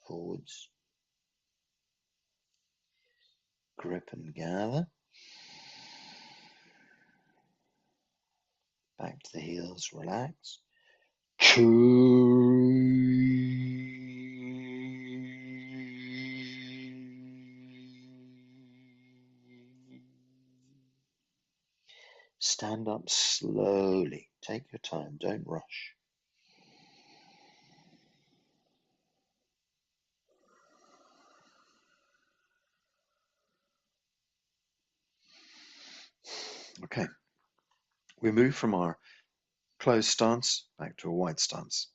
Forwards. Grip and gather. Back to the heels, relax. Stand up slowly. Take your time, don't rush. Okay, we move from our closed stance back to a wide stance.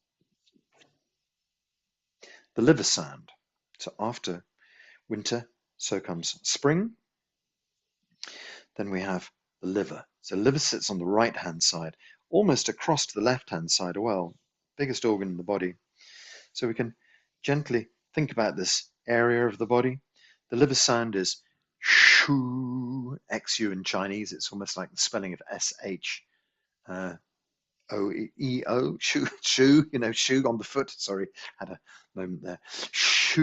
The liver sound. So after winter, so comes spring. Then we have the liver. So liver sits on the right-hand side, almost across to the left-hand side as well. Biggest organ in the body. So we can gently think about this area of the body. The liver sound is shu, XU in Chinese. It's almost like the spelling of SH. O-E-O, shoe, shoe on the foot. Sorry, had a moment there. Shoe.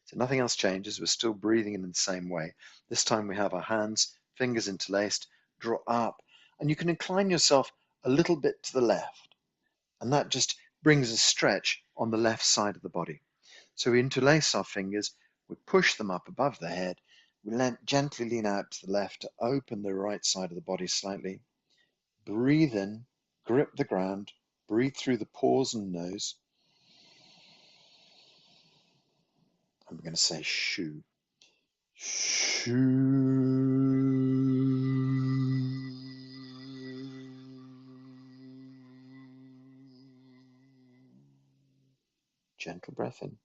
So nothing else changes. We're still breathing in the same way. This time we have our hands, fingers interlaced, draw up, and you can incline yourself a little bit to the left. And that just brings a stretch on the left side of the body. So we interlace our fingers, we push them up above the head, we gently lean out to the left to open the right side of the body slightly. Breathe in, grip the ground, breathe through the pores and nose. I'm going to say shoo. Shoo. Gentle breath in.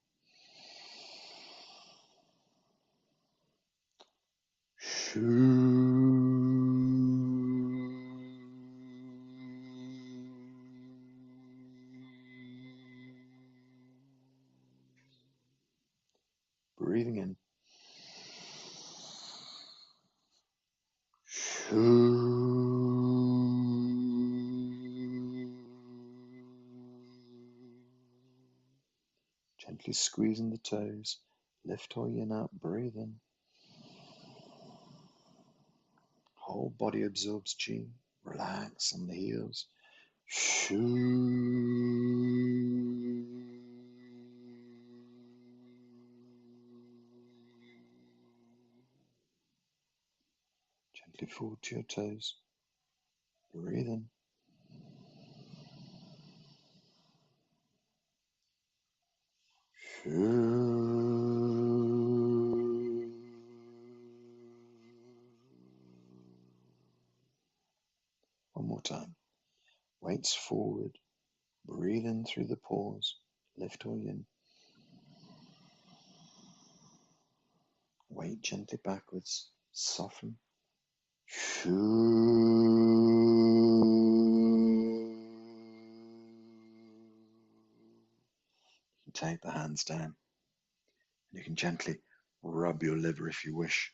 breathing in. Gently squeezing the toes. Lift yin out, breathe in. Whole body absorbs chi. Relax on the heels. Gently forward to your toes. Breathe in. One more time. Weights forward. Breathe in through the pores. Lift yin. Weight gently backwards. Soften. Take the hands down. You can gently rub your liver if you wish.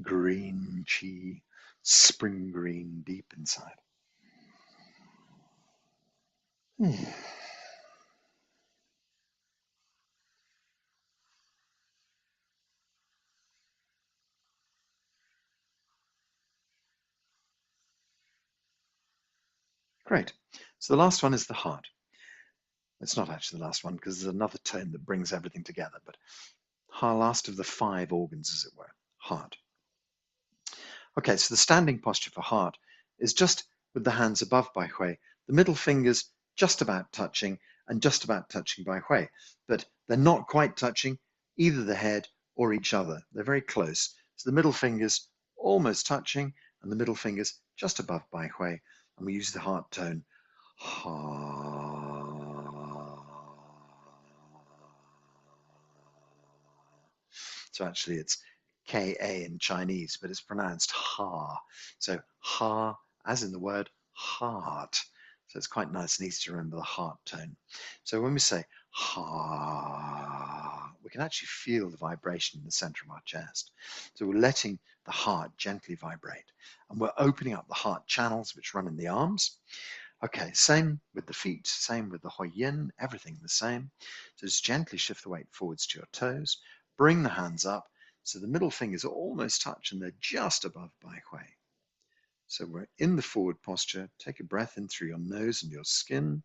Green chi, spring green deep inside. Great. So the last one is the heart. It's not actually the last one because there's another tone that brings everything together, but last of the 5 organs, as it were, heart. Okay, so the standing posture for heart is just with the hands above Bai Hui, the middle fingers just about touching and just about touching Bai Hui, but they're not quite touching either the head or each other. They're very close. So the middle fingers almost touching and the middle fingers just above Bai Hui, and we use the heart tone. Ha. So actually it's K-A in Chinese, but it's pronounced ha. So ha, as in the word heart. So it's quite nice and easy to remember the heart tone. So when we say ha, we can actually feel the vibration in the center of our chest. So we're letting the heart gently vibrate. And we're opening up the heart channels which run in the arms. Okay, same with the feet, same with the Hoi Yin, everything the same. So just gently shift the weight forwards to your toes. Bring the hands up so the middle fingers almost touch and they're just above Bai Hui. So we're in the forward posture. Take a breath in through your nose and your skin.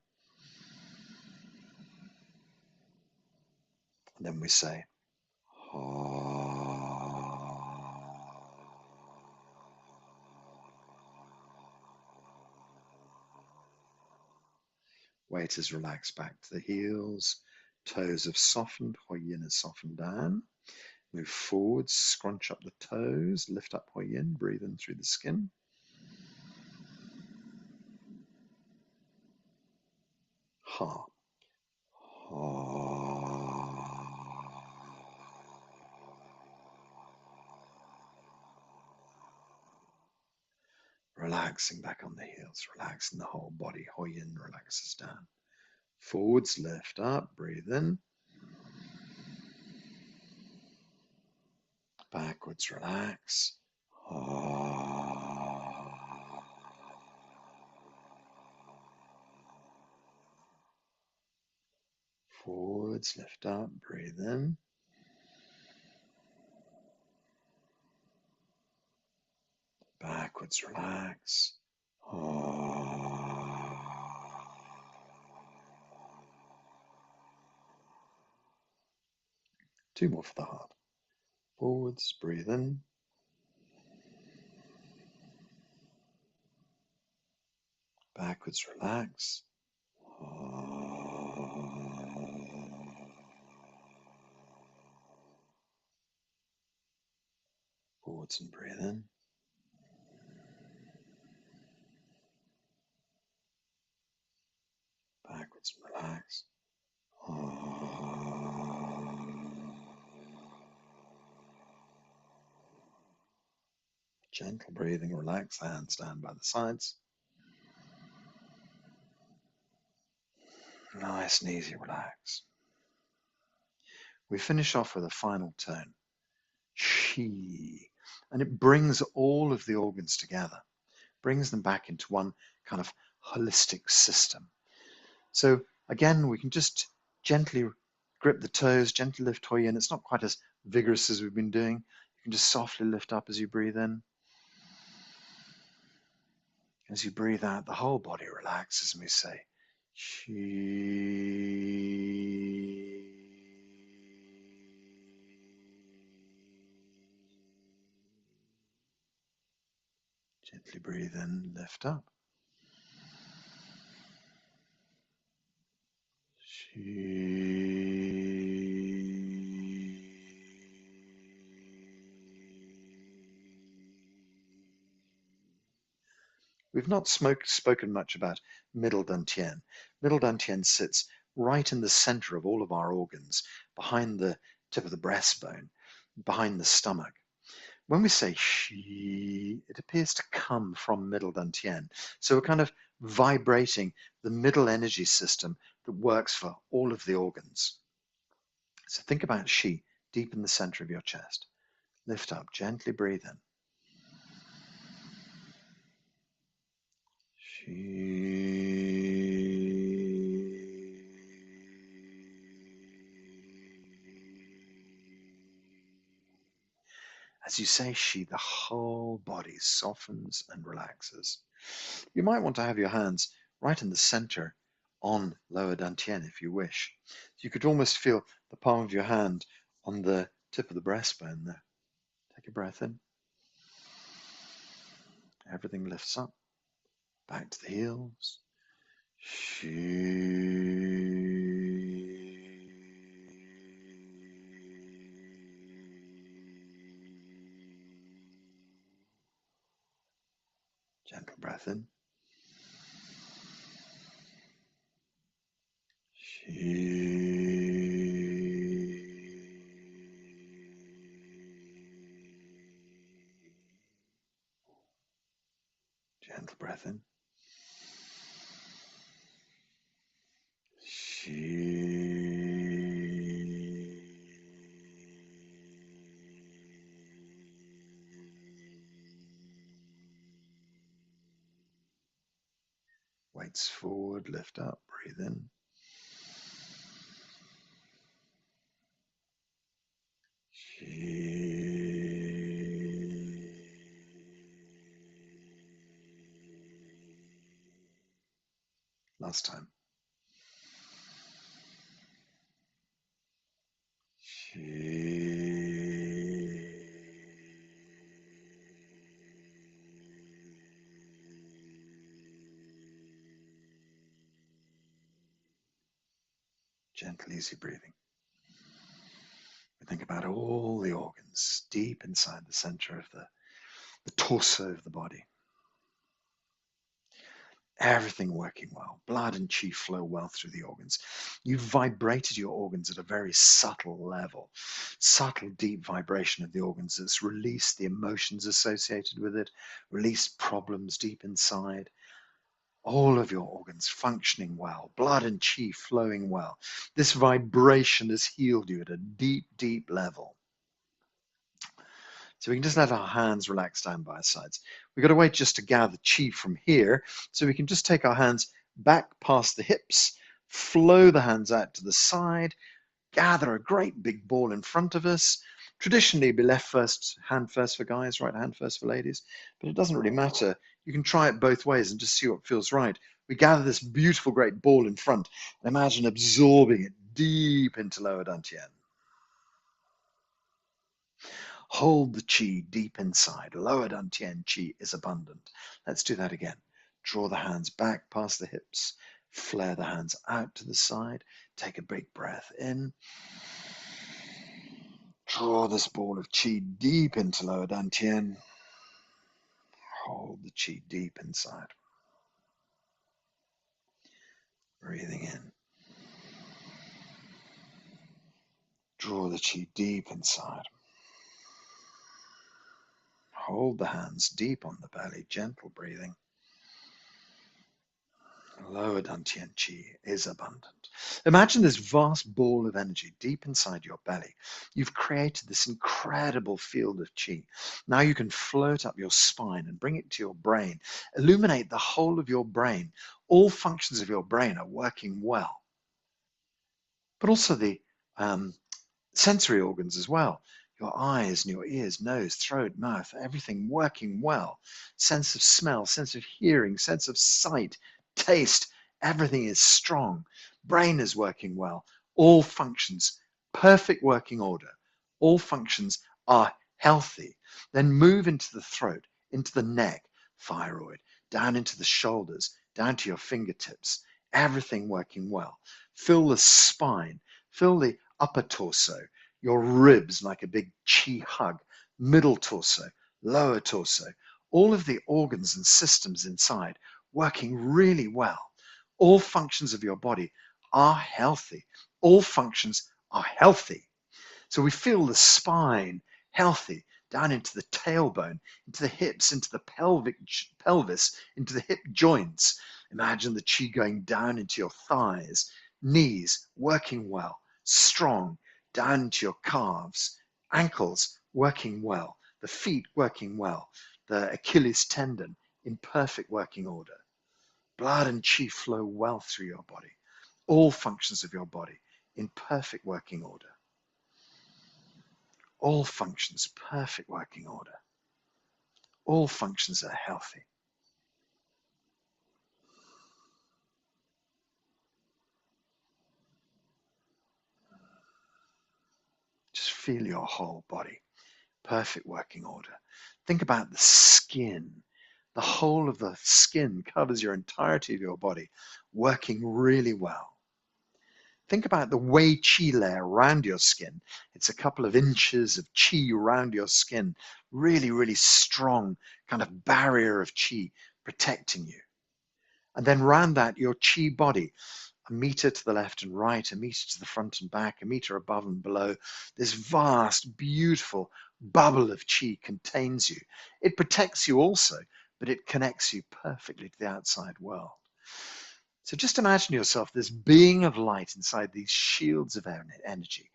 And then we say, ha. Weight is relaxed back to the heels. Toes have softened. Hoi Yin has softened down. Move forward, scrunch up the toes, lift up Hoi Yin, breathe in through the skin. Ha. Ha. Relaxing back on the heels, relaxing the whole body. Hoi Yin relaxes down. Forwards, lift up, breathe in. Backwards, relax. Forwards, lift up, breathe in. Backwards, relax. 2 more for the heart. Forwards, breathe in. Backwards, relax. Forwards and breathe in. Backwards and relax. Gentle breathing, relax the hands down by the sides. Nice and easy, relax. We finish off with a final tone, Qi, and it brings all of the organs together, brings them back into one kind of holistic system. So again, we can just gently grip the toes, gently lift hui in. It's not quite as vigorous as we've been doing. You can just softly lift up as you breathe in. As you breathe out, the whole body relaxes, and we say, Qi. Gently breathe in, lift up. We've not spoken much about middle dantian. Middle dantian sits right in the center of all of our organs, behind the tip of the breastbone, behind the stomach. When we say Qi, it appears to come from middle dantian. So we're kind of vibrating the middle energy system that works for all of the organs. So think about Qi deep in the center of your chest. Lift up, gently breathe in. As you say Qi, the whole body softens and relaxes. You might want to have your hands right in the center on lower dantian if you wish. You could almost feel the palm of your hand on the tip of the breastbone there. Take a breath in. Everything lifts up. Back to the heels. Gentle breath in. Gentle breath in. Weights forward, lift up, breathe in. Last time. Gentle, easy breathing. We think about all the organs deep inside the center of the torso of the body. Everything working well. Blood and qi flow well through the organs. You've vibrated your organs at a very subtle level. Subtle, deep vibration of the organs that's released the emotions associated with it, released problems deep inside. All of your organs functioning well, blood and qi flowing well. This vibration has healed you at a deep, deep level. So we can just let our hands relax down by our sides. We've got to wait just to gather qi from here. So we can just take our hands back past the hips, flow the hands out to the side, gather a great big ball in front of us. Traditionally, be left first, hand first for guys, right hand first for ladies, but it doesn't really matter. You can try it both ways and just see what feels right. We gather this beautiful, great ball in front and imagine absorbing it deep into lower dantian. Hold the qi deep inside. Lower dantian qi is abundant. Let's do that again. Draw the hands back past the hips. Flare the hands out to the side. Take a big breath in. Draw this ball of qi deep into lower dantian. Hold the qi deep inside. Breathing in. Draw the qi deep inside. Hold the hands deep on the belly, gentle breathing. Lower dantian qi is abundant. Imagine this vast ball of energy deep inside your belly. You've created this incredible field of qi. Now you can float up your spine and bring it to your brain, illuminate the whole of your brain. All functions of your brain are working well, but also the sensory organs as well. Your eyes and your ears, nose, throat, mouth, everything working well. Sense of smell, sense of hearing, sense of sight, taste, everything is strong. Brain is working well. All functions, perfect working order. All functions are healthy. Then move into the throat, into the neck, thyroid, down into the shoulders, down to your fingertips. Everything working well. Fill the spine, fill the upper torso, your ribs like a big qi hug, middle torso, lower torso, all of the organs and systems inside working really well. All functions of your body are healthy. All functions are healthy. So we feel the spine healthy, down into the tailbone, into the hips, into the pelvis, into the hip joints. Imagine the qi going down into your thighs, knees working well, strong, down into your calves, ankles working well, the feet working well, the Achilles tendon in perfect working order. Blood and qi flow well through your body. All functions of your body in perfect working order. All functions, perfect working order. All functions are healthy. Just feel your whole body, perfect working order. Think about the skin. The whole of the skin covers your entirety of your body, working really well. Think about the 𝐬𝐞𝐥𝐟 layer around your skin. It's a couple of inches of qi around your skin, really, really strong kind of barrier of qi protecting you. And then around that, your qi body, a meter to the left and right, a meter to the front and back, a meter above and below. This vast, beautiful bubble of qi contains you. It protects you also, but it connects you perfectly to the outside world. So just imagine yourself, this being of light inside these shields of energy.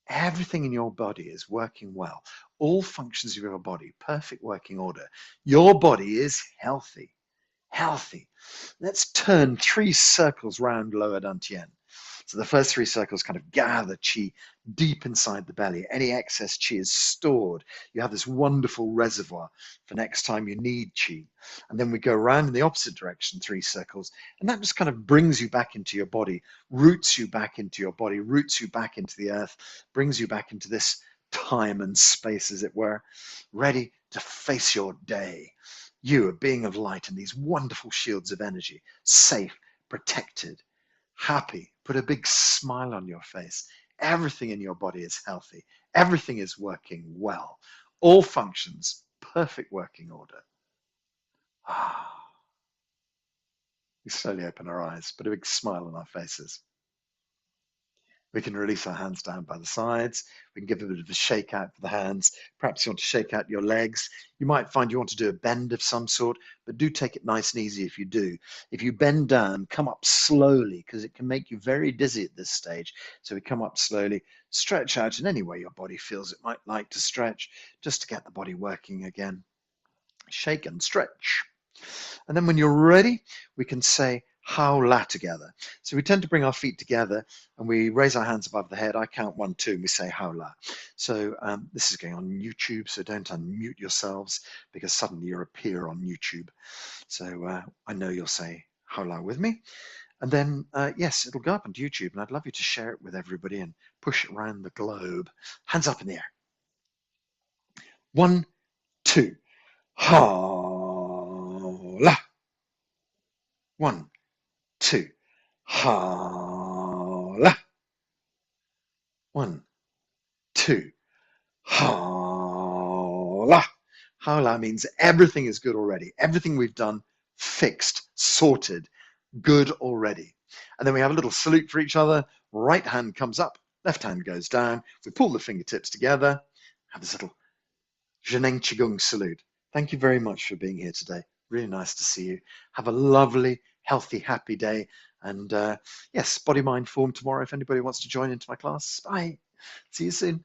Everything in your body is working well. All functions of your body, perfect working order. Your body is healthy. Healthy. Let's turn 3 circles round lower dantian. So the first 3 circles kind of gather qi deep inside the belly. Any excess qi is stored. You have this wonderful reservoir for next time you need qi. And then we go around in the opposite direction, 3 circles, and that just kind of brings you back into your body, roots you back into your body, roots you back into the earth, brings you back into this time and space, as it were, ready to face your day. You, a being of light in these wonderful shields of energy, safe, protected, happy, put a big smile on your face. Everything in your body is healthy. Everything is working well. All functions, perfect working order. We slowly open our eyes, put a big smile on our faces. We can release our hands down by the sides. We can give a bit of a shake out for the hands. Perhaps you want to shake out your legs. You might find you want to do a bend of some sort, but do take it nice and easy if you do. If you bend down, come up slowly, because it can make you very dizzy at this stage. So we come up slowly, stretch out in any way your body feels it might like to stretch, just to get the body working again. Shake and stretch. And then when you're ready, we can say 𝐸𝐿𝐴 together. So we tend to bring our feet together and we raise our hands above the head. I count 1, 2, and we say 𝐸𝐿𝐴. So this is going on YouTube, so don't unmute yourselves because suddenly you'll appear on YouTube. So I know you'll say 𝐸𝐿𝐴 with me. And then, yes, it'll go up on YouTube, and I'd love you to share it with everybody and push it around the globe. Hands up in the air. 1, 2, 𝐸𝐿𝐴. 1, 2, 𝐸𝐿𝐴. 1, 2, 𝐸𝐿𝐴. 𝐸𝐿𝐴 means everything is good already. Everything we've done, fixed, sorted, good already. And then we have a little salute for each other. Right hand comes up, left hand goes down. We pull the fingertips together. Have this little 𝐸𝐴 Qigong salute. Thank you very much for being here today. Really nice to see you. Have a lovely, healthy, happy day. And yes, body, mind, form tomorrow if anybody wants to join into my class. Bye. See you soon.